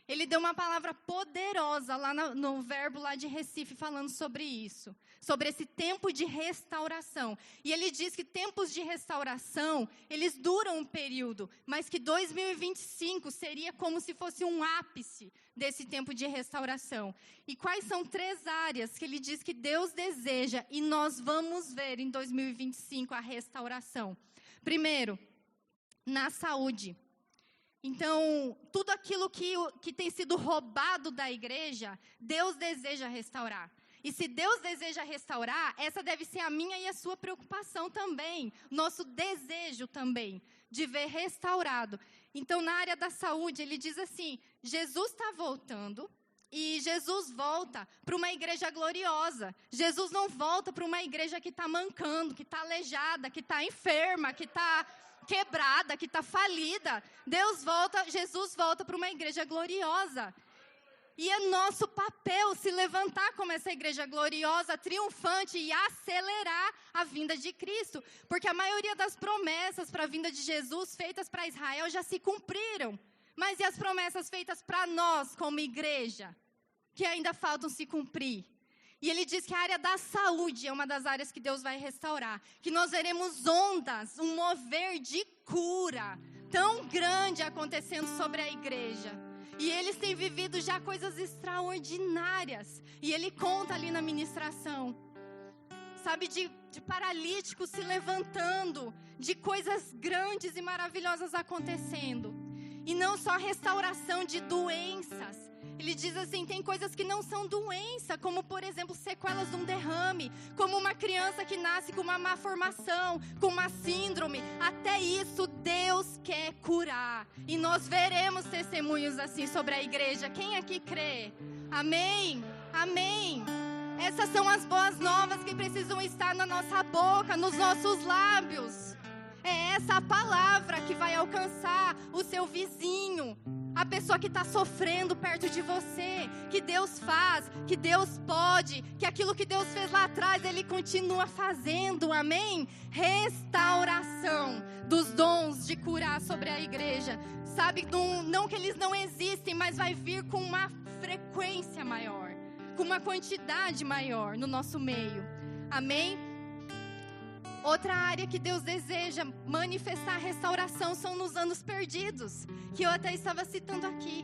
Ele deu uma palavra poderosa lá no Verbo lá de Recife, falando sobre isso. Sobre esse tempo de restauração. E ele diz que tempos de restauração, eles duram um período. Mas que 2025 seria como se fosse um ápice desse tempo de restauração. E quais são 3 áreas que ele diz que Deus deseja e nós vamos ver em 2025 a restauração? Primeiro, na saúde. Então, tudo aquilo que tem sido roubado da igreja, Deus deseja restaurar. E se Deus deseja restaurar, essa deve ser a minha e a sua preocupação também. Nosso desejo também, de ver restaurado. Então, na área da saúde, ele diz assim, Jesus está voltando e Jesus volta para uma igreja gloriosa. Jesus não volta para uma igreja que está mancando, que está aleijada, que está enferma, que está quebrada, que está falida. Jesus volta para uma igreja gloriosa. E é nosso papel se levantar como essa igreja gloriosa, triunfante e acelerar a vinda de Cristo. Porque a maioria das promessas para a vinda de Jesus feitas para Israel já se cumpriram. Mas e as promessas feitas para nós como igreja, que ainda faltam se cumprir? E ele diz que a área da saúde é uma das áreas que Deus vai restaurar. Que nós veremos ondas, um mover de cura tão grande acontecendo sobre a igreja. E eles têm vivido já coisas extraordinárias. E ele conta ali na ministração, sabe, de paralíticos se levantando, de coisas grandes e maravilhosas acontecendo. E não só restauração de doenças. Ele diz assim, tem coisas que não são doença, como, por exemplo, sequelas de um derrame, como uma criança que nasce com uma má formação, com uma síndrome. Até isso Deus quer curar. E nós veremos testemunhos assim sobre a igreja. Quem aqui crê? Amém? Amém. Essas são as boas novas que precisam estar na nossa boca, nos nossos lábios. É essa a palavra que vai alcançar o seu vizinho, a pessoa que está sofrendo perto de você, que Deus faz, que Deus pode, que aquilo que Deus fez lá atrás, Ele continua fazendo, amém? Restauração dos dons de curar sobre a igreja, sabe, não que eles não existem, mas vai vir com uma frequência maior, com uma quantidade maior no nosso meio, amém? Outra área que Deus deseja manifestar a restauração são nos anos perdidos, que eu até estava citando aqui.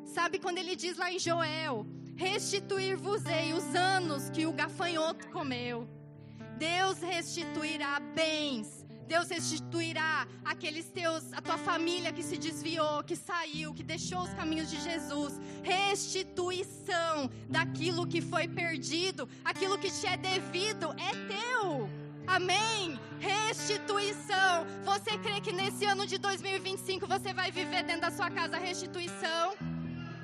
Sabe quando ele diz lá em Joel, restituir-vos-ei os anos que o gafanhoto comeu. Deus restituirá bens, Deus restituirá a tua família que se desviou, que saiu, que deixou os caminhos de Jesus. Restituição daquilo que foi perdido, aquilo que te é devido é teu. Amém? Restituição. Você crê que nesse ano de 2025 você vai viver dentro da sua casa restituição?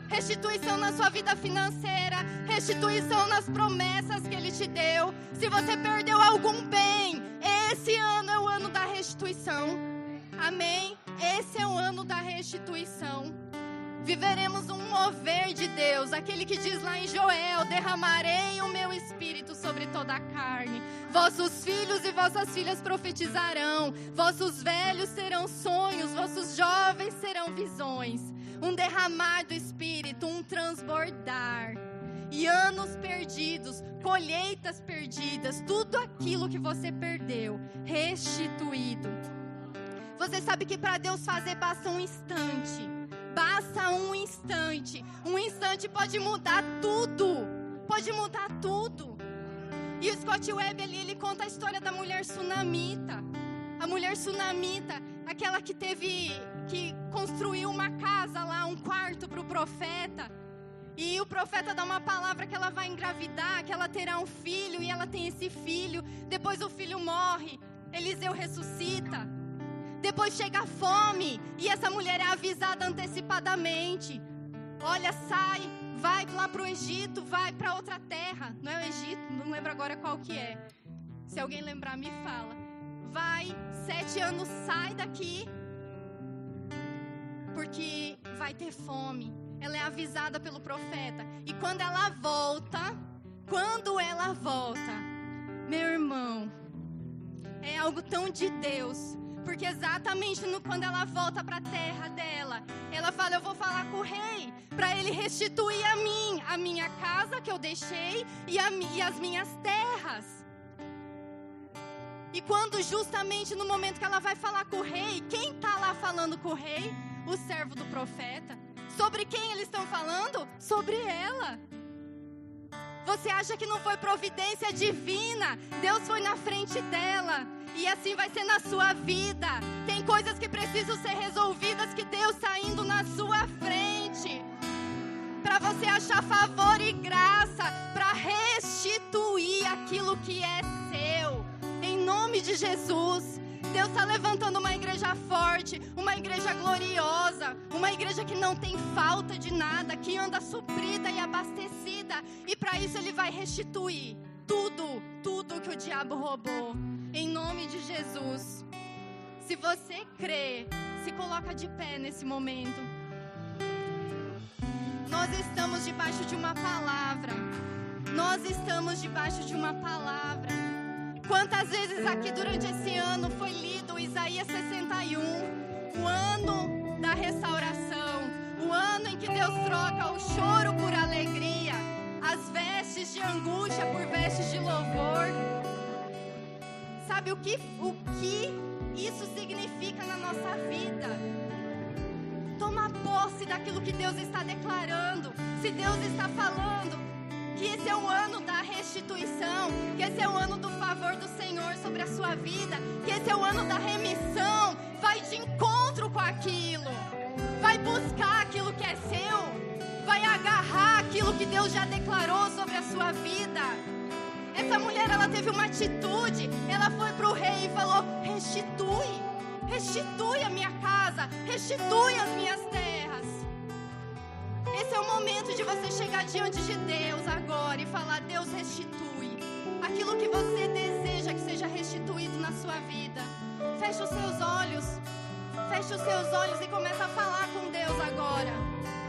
Restituição na sua vida financeira, restituição nas promessas que Ele te deu. Se você perdeu algum bem, esse ano é o ano da restituição. Amém? Esse é o ano da restituição. Viveremos um mover de Deus, aquele que diz lá em Joel: derramarei o meu espírito sobre toda a carne. Vossos filhos e vossas filhas profetizarão, vossos velhos terão sonhos, vossos jovens terão visões. Um derramar do espírito, um transbordar. E anos perdidos, colheitas perdidas, tudo aquilo que você perdeu, restituído. Você sabe que para Deus fazer basta um instante. Basta um instante. Um instante pode mudar tudo. Pode mudar tudo. E o Scott Webb ali, ele conta a história da mulher sunamita. A mulher sunamita, aquela que construiu uma casa lá, um quarto para o profeta. E o profeta dá uma palavra que ela vai engravidar, que ela terá um filho, e ela tem esse filho. Depois o filho morre, Eliseu ressuscita. Depois chega a fome, e essa mulher é avisada antecipadamente. Olha, sai, vai lá para o Egito, vai para outra terra. Não é o Egito, não lembro agora qual que é. Se alguém lembrar, me fala. Vai, 7 anos, sai daqui, porque vai ter fome. Ela é avisada pelo profeta. E quando ela volta, meu irmão, é algo tão de Deus. Porque exatamente quando ela volta para a terra dela, ela fala: eu vou falar com o rei, para ele restituir a minha casa que eu deixei e as minhas terras. E quando justamente no momento que ela vai falar com o rei, quem está lá falando com o rei? O servo do profeta. Sobre quem eles estão falando? Sobre ela. Você acha que não foi providência divina? Deus foi na frente dela. E assim vai ser na sua vida. Tem coisas que precisam ser resolvidas, que Deus está indo na sua frente, para você achar favor e graça, para restituir aquilo que é seu. Em nome de Jesus. Deus está levantando uma igreja forte, uma igreja gloriosa, uma igreja que não tem falta de nada, que anda suprida e abastecida. E para isso Ele vai restituir tudo que o diabo roubou. Em nome de Jesus. Se você crê, se coloca de pé nesse momento. Nós estamos debaixo de uma palavra. Nós estamos debaixo de uma palavra. Quantas vezes aqui durante esse ano foi lido Isaías 61, o ano da restauração, o ano em que Deus troca o choro por alegria, as vestes de angústia por vestes de louvor. Sabe o que isso significa na nossa vida? Toma posse daquilo que Deus está declarando. Se Deus está falando que esse é o ano da restituição, que esse é o ano do favor do Senhor sobre a sua vida, que esse é o ano da remissão, vai de encontro com aquilo, vai buscar aquilo que é seu, vai agarrar aquilo que Deus já declarou sobre a sua vida. Essa mulher, ela teve uma atitude, ela foi para o rei e falou: restitui a minha casa, restitui as minhas terras. Esse é o momento de você chegar diante de Deus agora e falar: Deus, restitui aquilo que você deseja que seja restituído na sua vida. Feche os seus olhos e começa a falar com Deus agora.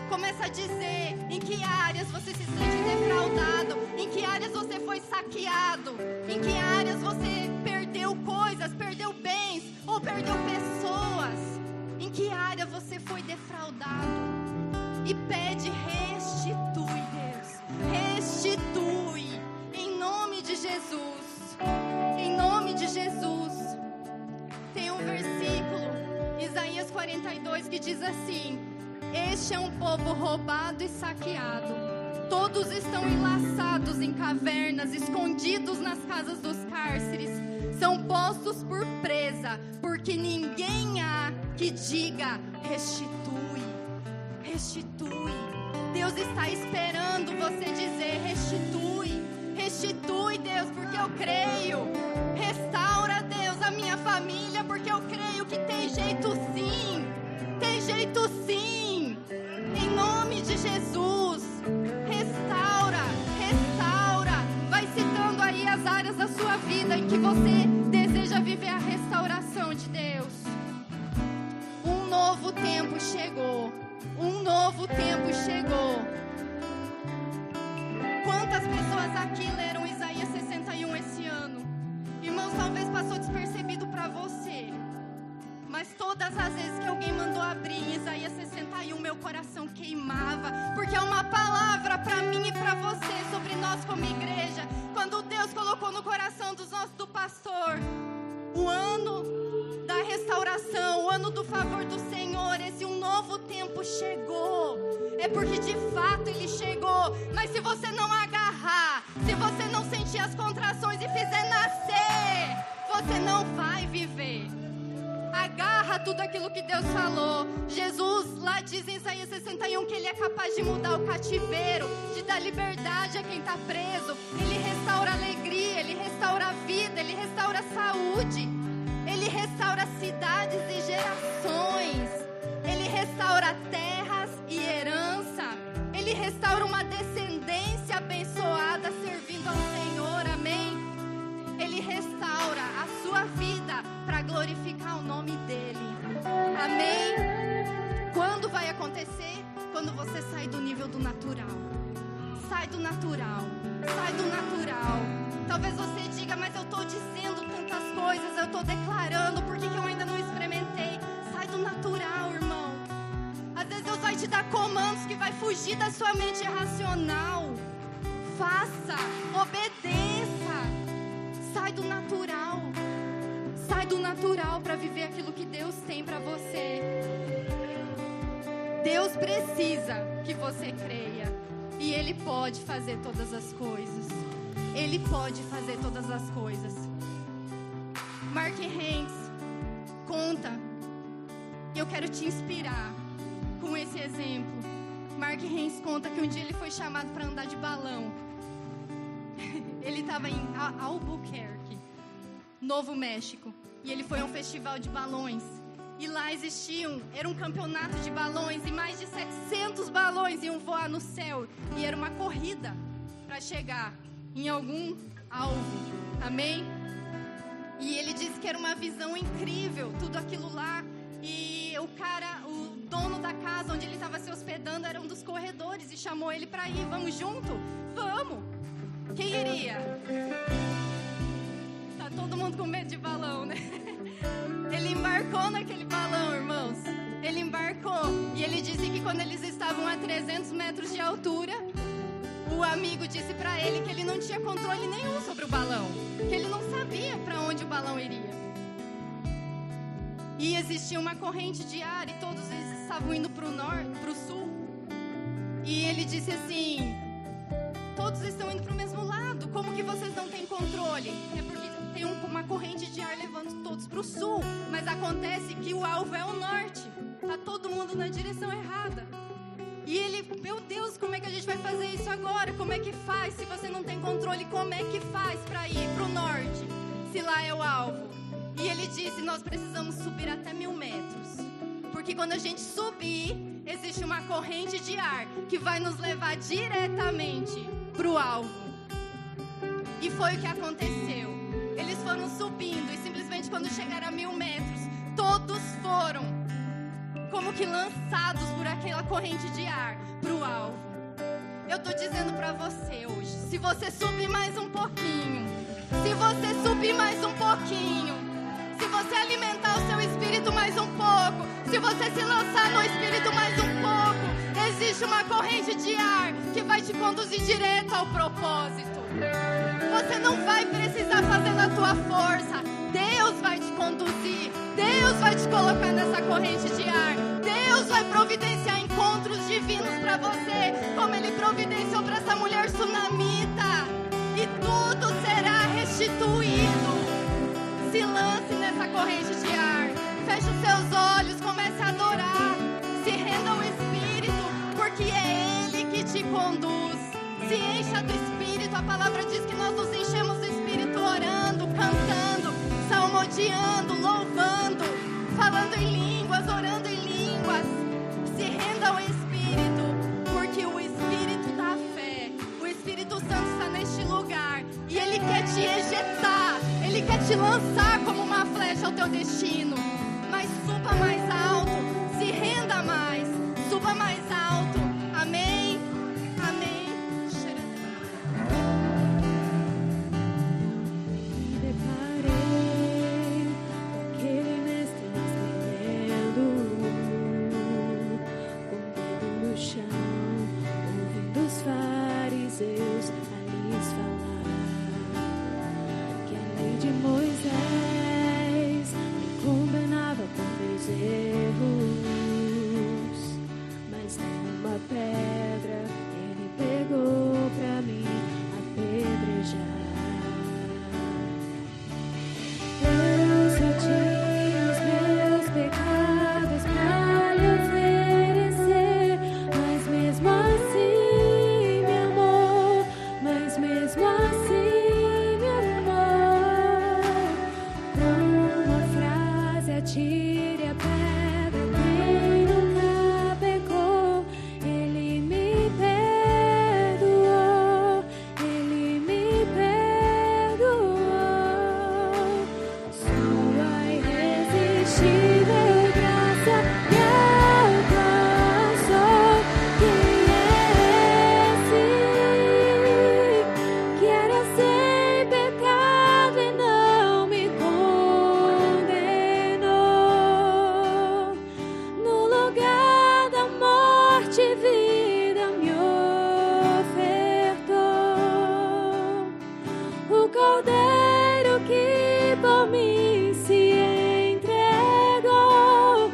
Começa a dizer em que áreas você se sente defraudado, em que áreas você foi saqueado, em que áreas você perdeu coisas, perdeu bens ou perdeu pessoas. Em que área você foi defraudado? E pede: restitui, Deus, restitui, em nome de Jesus, em nome de Jesus. Tem um versículo, Isaías 42, que diz assim: este é um povo roubado e saqueado, todos estão enlaçados em cavernas, escondidos nas casas dos cárceres, são postos por presa, porque ninguém há que diga: restitui. Restitui. Deus está esperando você dizer: restitui. Restitui, Deus, porque eu creio. Restaura, Deus, a minha família, porque eu creio que tem jeito sim. Tem jeito sim. Em nome de Jesus. Restaura, restaura. Vai citando aí as áreas da sua vida em que você deseja viver a restauração de Deus. Um novo tempo chegou. Um novo tempo chegou. como igreja, quando Deus colocou no coração do pastor o ano da restauração, o ano do favor do Senhor, esse um novo tempo chegou. É porque de fato ele chegou. Mas se você não agarrar, se você não sentir as contrações e fizer nascer, você não vai viver. Agarra tudo aquilo que Deus falou. Jesus lá diz em Isaías 61 que Ele é capaz de mudar o cativeiro, de dar liberdade a quem está preso. Ele restaura a alegria, Ele restaura a vida, Ele restaura a saúde, Ele restaura cidades e gerações, Ele restaura terras e herança, Ele restaura uma descendência abençoada servindo ao Senhor, amém? Ele restaura a sua vida para glorificar o nome dEle, amém? Quando vai acontecer? Quando você sai do nível do natural. Sai do natural, sai do natural. Talvez você diga, mas eu estou dizendo tantas coisas, eu estou declarando, por que eu ainda não experimentei? Sai do natural, irmão. Às vezes Deus vai te dar comandos que vai fugir da sua mente irracional. Faça, obedeça. Sai do natural. Sai do natural para viver aquilo que Deus tem para você. Deus precisa que você creia. E Ele pode fazer todas as coisas. Ele pode fazer todas as coisas. Mark Hanks conta, e eu quero te inspirar com esse exemplo. Mark Hanks conta que um dia ele foi chamado para andar de balão. Ele estava em Albuquerque, Novo México, e ele foi a um festival de balões. E lá era um campeonato de balões, e mais de 700 balões iam voar no céu. E era uma corrida para chegar em algum alvo, amém? E ele disse que era uma visão incrível, tudo aquilo lá. E o dono da casa onde ele estava se hospedando era um dos corredores e chamou ele para ir. Vamos junto? Vamos! Quem iria? Tá todo mundo com medo de balão, né? Ele embarcou naquele balão, irmãos. Ele embarcou. E ele disse que quando eles estavam a 300 metros de altura, o amigo disse para ele que ele não tinha controle nenhum sobre o balão, que ele não sabia para onde o balão iria. E existia uma corrente de ar e todos eles estavam indo para o sul. E ele disse assim: todos estão indo para o mesmo lado, como que vocês não têm controle? É porque tem uma corrente de ar levando todos para o sul, mas acontece que o alvo é o norte. Tá todo mundo na direção errada. E ele, meu Deus, como é que a gente vai fazer isso agora? Como é que faz? Se você não tem controle, como é que faz para ir para o norte, se lá é o alvo? E ele disse, nós precisamos subir até 1000 metros. Porque quando a gente subir, existe uma corrente de ar que vai nos levar diretamente para o alvo. E foi o que aconteceu. Eles foram subindo e simplesmente quando chegaram a 1000 metros, todos foram como que lançados por aquela corrente de ar para o alvo. Eu tô dizendo para você hoje, se você subir mais um pouquinho, se você subir mais um pouquinho, se você alimentar o seu espírito mais um pouco, se você se lançar no espírito mais um pouco, existe uma corrente de ar que vai te conduzir direto ao propósito. Você não vai precisar fazer na tua força. Deus vai te conduzir. Deus vai te colocar nessa corrente de ar. Deus vai providenciar encontros divinos para você, como Ele providenciou para essa mulher sunamita. E tudo será restituído. Se lance nessa corrente de ar. Feche os seus olhos, comece a adorar. Se renda ao Espírito, porque é Ele que te conduz. Se encha do Espírito. A palavra diz que nós nos enchemos do Espírito orando, cantando, salmodiando, louvando, falando em línguas, orando em línguas. Se renda ao Espírito, porque o Espírito da fé, o Espírito Santo está neste lugar e Ele quer te ejetar, Ele quer te lançar como uma flecha ao teu destino. Mas suba mais alto, se renda mais, suba mais alto. Amém? Amém. Ouvindo os fariseus ali podes falar que a lei de Moisés me condenava por meus erros, mas nenhuma pedra ele pegou pra mim apedrejar. Eu só tinha os meus pecados pra lhe oferecer, mas mesmo assim me amou, mas mesmo assim me amou. Com uma frase, atire a pedra, quem nunca pecou, ele me perdoou, ele me perdoou. Sua irresistível graça me alcançou. Quem é esse que era sem pecado e não me condenou? No lugar da morte, vida me ofertou. O Cordeiro que por mim se entregou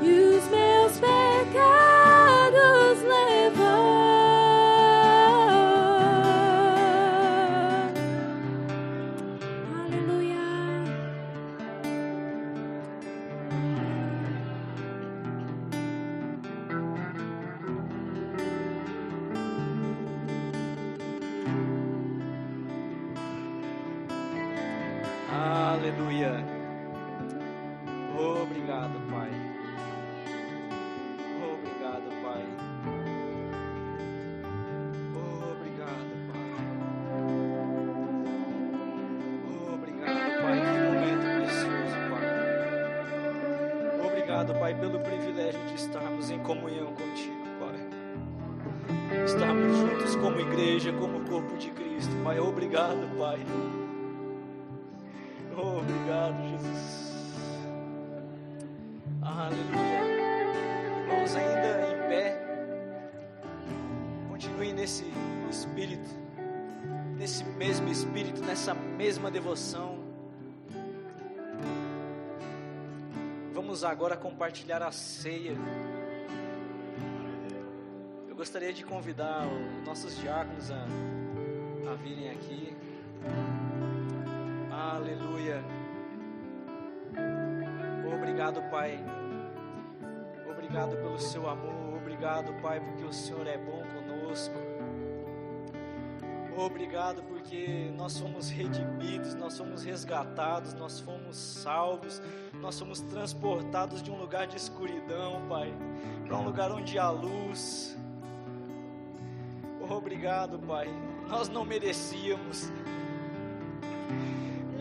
e os meus pecados levou. Aleluia. Aleluia. Obrigado, Pai. Obrigado, Pai. Obrigado, Pai. Obrigado, Pai. Que momento precioso, Pai. Obrigado, Pai, pelo privilégio de estarmos em comunhão contigo, Pai. Estarmos juntos como igreja, como corpo de Cristo, Pai. Obrigado, Pai. Obrigado, Jesus. Aleluia. Vamos ainda em pé. Continue nesse espírito, nesse mesmo espírito, nessa mesma devoção. Vamos agora compartilhar a ceia. Eu gostaria de convidar os nossos diáconos a virem aqui. Aleluia. Obrigado, Pai. Obrigado pelo seu amor. Obrigado, Pai, porque o Senhor é bom conosco. Obrigado porque nós somos redimidos, nós somos resgatados, nós fomos salvos, nós somos transportados de um lugar de escuridão, Pai, para um lugar onde há luz. Obrigado, Pai. Nós não merecíamos,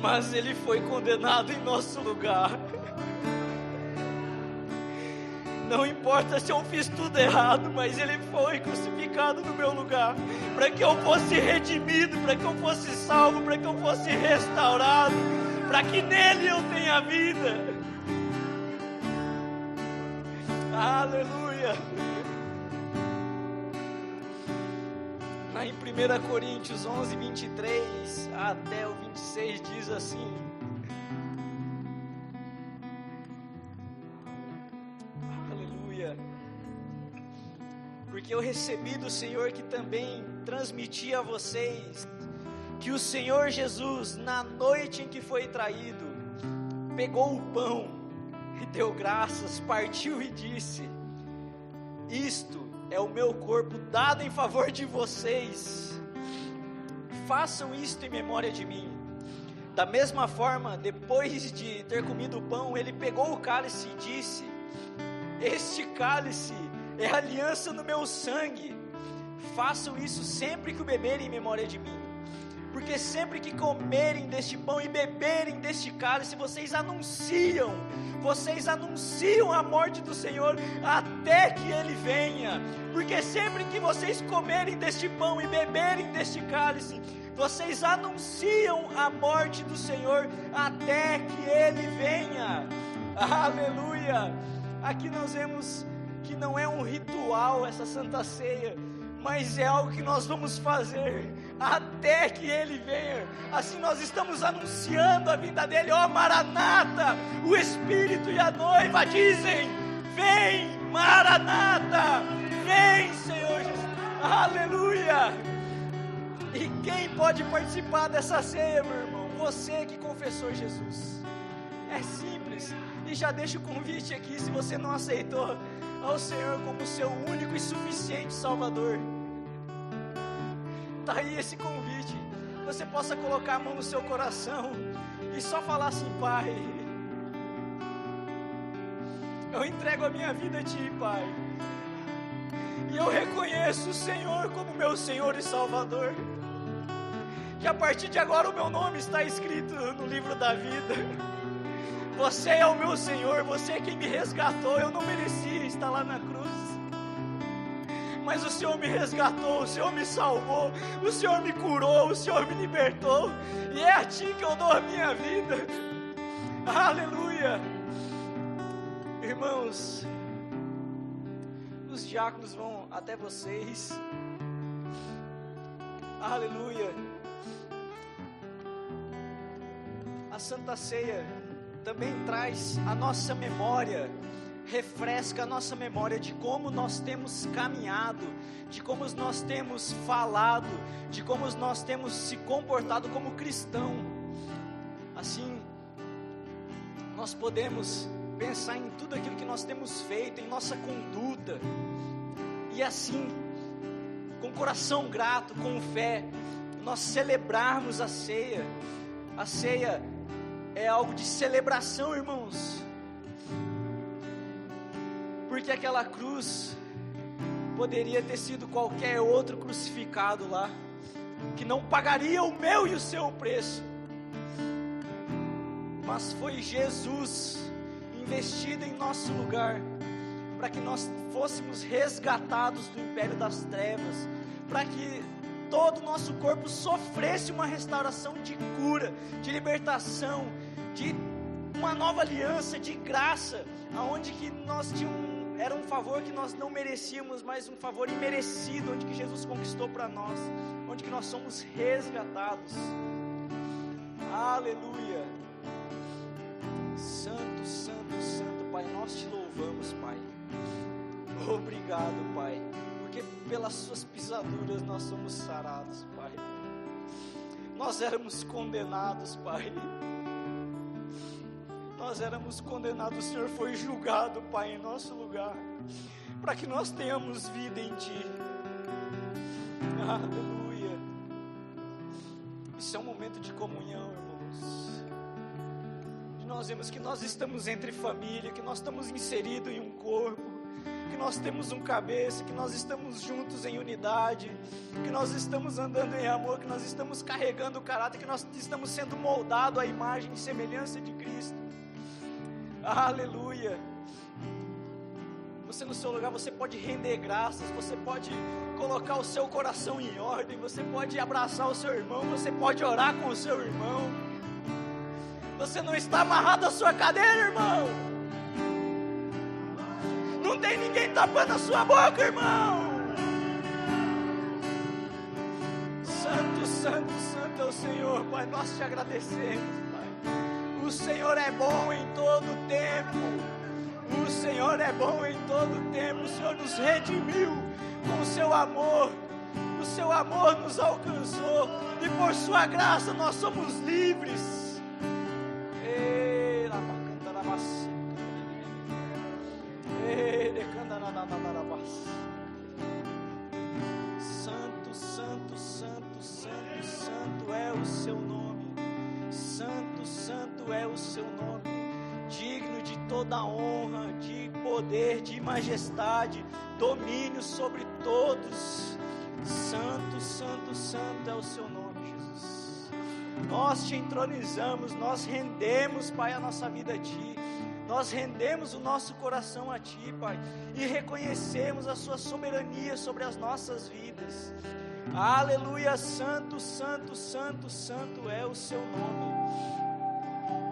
mas Ele foi condenado em nosso lugar. Não importa se eu fiz tudo errado, mas Ele foi crucificado no meu lugar, para que eu fosse redimido, para que eu fosse salvo, para que eu fosse restaurado, para que nele eu tenha vida. Aleluia. Lá em 1 Coríntios 11, 23 até o 26 diz assim: porque eu recebi do Senhor que também transmiti a vocês, que o Senhor Jesus, na noite em que foi traído, pegou o pão e deu graças, partiu e disse: isto é o meu corpo dado em favor de vocês, façam isto em memória de mim. Da mesma forma, depois de ter comido o pão, ele pegou o cálice e disse: este cálice é a aliança no meu sangue, façam isso sempre que o beberem em memória de mim, porque sempre que comerem deste pão e beberem deste cálice, vocês anunciam a morte do Senhor até que Ele venha, porque sempre que vocês comerem deste pão e beberem deste cálice, vocês anunciam a morte do Senhor até que Ele venha. Aleluia. Aqui nós vemos que não é um ritual essa Santa Ceia, mas é algo que nós vamos fazer até que Ele venha. Assim nós estamos anunciando a vinda dEle. Ó Maranata, o Espírito e a noiva dizem: vem Maranata, vem Senhor Jesus. Aleluia. E quem pode participar dessa ceia, meu irmão? Você que confessou Jesus. É simples. E já deixo o convite aqui, se você não aceitou ao Senhor como seu único e suficiente Salvador, tá aí esse convite. Você possa colocar a mão no seu coração e só falar assim: Pai, eu entrego a minha vida a Ti, Pai, e eu reconheço o Senhor como meu Senhor e Salvador, que a partir de agora o meu nome está escrito no livro da vida. Você é o meu Senhor, você é quem me resgatou. Eu não merecia estar lá na cruz, mas o Senhor me resgatou, o Senhor me salvou, o Senhor me curou, o Senhor me libertou, e é a Ti que eu dou a minha vida. Aleluia. Irmãos, os diáconos vão até vocês. Aleluia. A Santa Ceia também traz a nossa memória, refresca a nossa memória de como nós temos caminhado, de como nós temos falado, de como nós temos se comportado como cristão. Assim, nós podemos pensar em tudo aquilo que nós temos feito, em nossa conduta, e assim, com coração grato, com fé, nós celebrarmos a ceia. A ceia é algo de celebração, irmãos, porque aquela cruz poderia ter sido qualquer outro crucificado lá, que não pagaria o meu e o seu preço, mas foi Jesus investido em nosso lugar, para que nós fôssemos resgatados do império das trevas, para que todo o nosso corpo sofresse uma restauração de cura, de libertação, de uma nova aliança, de graça, aonde que nós tínhamos, era um favor que nós não merecíamos, mas um favor imerecido, onde que Jesus conquistou para nós, onde que nós somos resgatados. Aleluia. Santo, santo, santo, Pai, nós te louvamos, Pai. Obrigado, Pai, porque pelas suas pisaduras nós somos sarados, Pai. Nós éramos condenados, Pai. Nós éramos condenados, o Senhor foi julgado, Pai, em nosso lugar, para que nós tenhamos vida em Ti. Aleluia. Isso é um momento de comunhão, irmãos. Nós vemos que nós estamos entre família, que nós estamos inseridos em um corpo, que nós temos um cabeça, que nós estamos juntos em unidade, que nós estamos andando em amor, que nós estamos carregando o caráter, que nós estamos sendo moldados à imagem e semelhança de Cristo. Aleluia. Você no seu lugar, você pode render graças, você pode colocar o seu coração em ordem, você pode abraçar o seu irmão, você pode orar com o seu irmão. Você não está amarrado à sua cadeira, irmão. Não tem ninguém tapando a sua boca, irmão. Santo, santo, santo é o Senhor, Pai. Nós te agradecemos, Pai. O Senhor é bom em todo tempo. O Senhor é bom em todo tempo. O Senhor nos redimiu com o seu amor. O seu amor nos alcançou. E por sua graça nós somos livres. Santo, santo, santo, santo, santo é o seu nome. Santo, santo é o seu nome. Digno de toda honra, de poder, de majestade, domínio sobre todos. Santo, santo, santo é o seu nome, Jesus. Nós te entronizamos, nós rendemos, Pai, a nossa vida a Ti. Nós rendemos o nosso coração a Ti, Pai, e reconhecemos a Sua soberania sobre as nossas vidas. Aleluia, santo, santo, santo, santo é o Seu nome.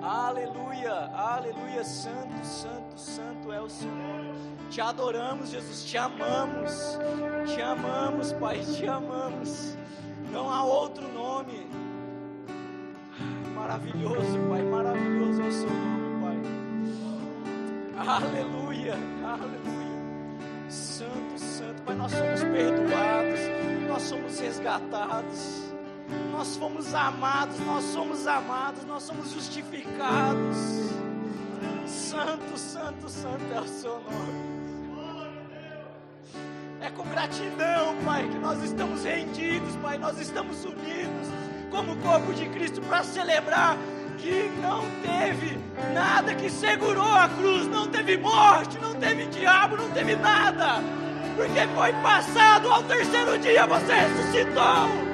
Aleluia, aleluia, santo, santo, santo é o seu nome. Te adoramos, Jesus, te amamos, Pai, te amamos. Não há outro nome. Maravilhoso, Pai, maravilhoso é o seu nome, Pai. Aleluia, aleluia. Santo, santo, Pai, nós somos perdoados, nós somos resgatados. Nós fomos amados, nós somos justificados. Santo, santo, santo é o seu nome. É com gratidão, Pai, que nós estamos rendidos, Pai, nós estamos unidos como corpo de Cristo para celebrar que não teve nada que segurou a cruz, não teve morte, não teve diabo, não teve nada, porque foi passado, ao terceiro dia você ressuscitou.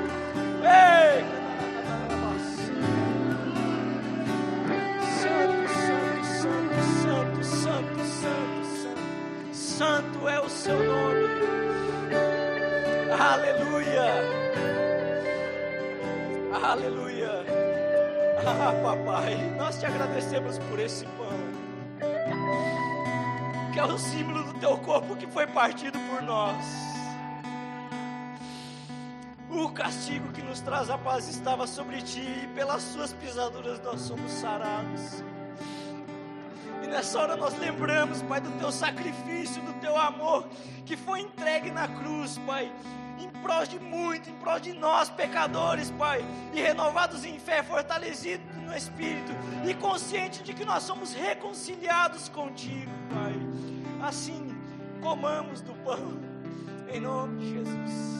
Ei! Santo, santo, santo, santo, santo, santo é o seu nome. Aleluia, aleluia. Ah, papai, nós te agradecemos por esse pão, que é o símbolo do teu corpo que foi partido por nós. O castigo que nos traz a paz estava sobre ti, e pelas suas pisaduras nós somos sarados. E nessa hora nós lembramos, Pai, do teu sacrifício, do teu amor, que foi entregue na cruz, Pai, em prol de muito, em prol de nós pecadores, Pai, e renovados em fé, fortalecidos no Espírito, e conscientes de que nós somos reconciliados contigo, Pai. Assim, comamos do pão, em nome de Jesus.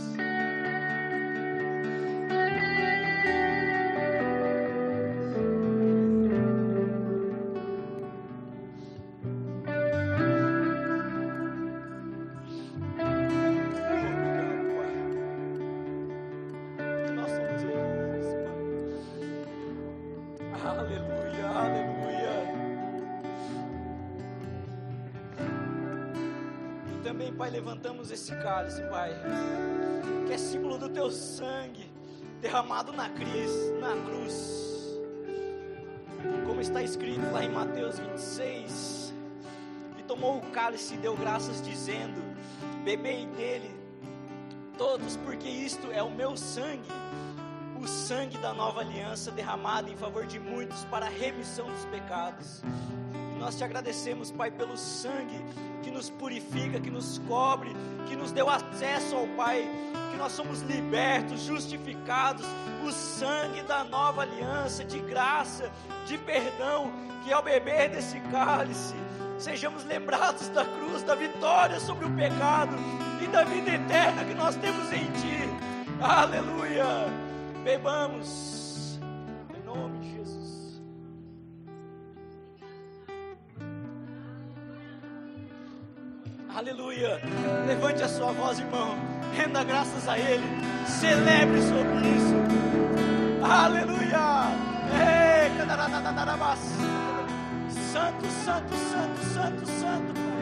Pai, levantamos esse cálice, Pai, que é símbolo do teu sangue derramado na cruz, como está escrito lá em Mateus 26, e tomou o cálice e deu graças dizendo: bebei dele todos, porque isto é o meu sangue, o sangue da nova aliança derramado em favor de muitos para a remissão dos pecados. Nós te agradecemos, Pai, pelo sangue que nos purifica, que nos cobre, que nos deu acesso ao Pai, que nós somos libertos, justificados, o sangue da nova aliança, de graça, de perdão, que ao beber desse cálice, sejamos lembrados da cruz, da vitória sobre o pecado e da vida eterna que nós temos em Ti. Aleluia! Bebamos, em nome de Jesus. Aleluia, levante a sua voz, irmão, renda graças a Ele, celebre sobre isso. Aleluia, santo, santo, santo, santo, santo, Pai.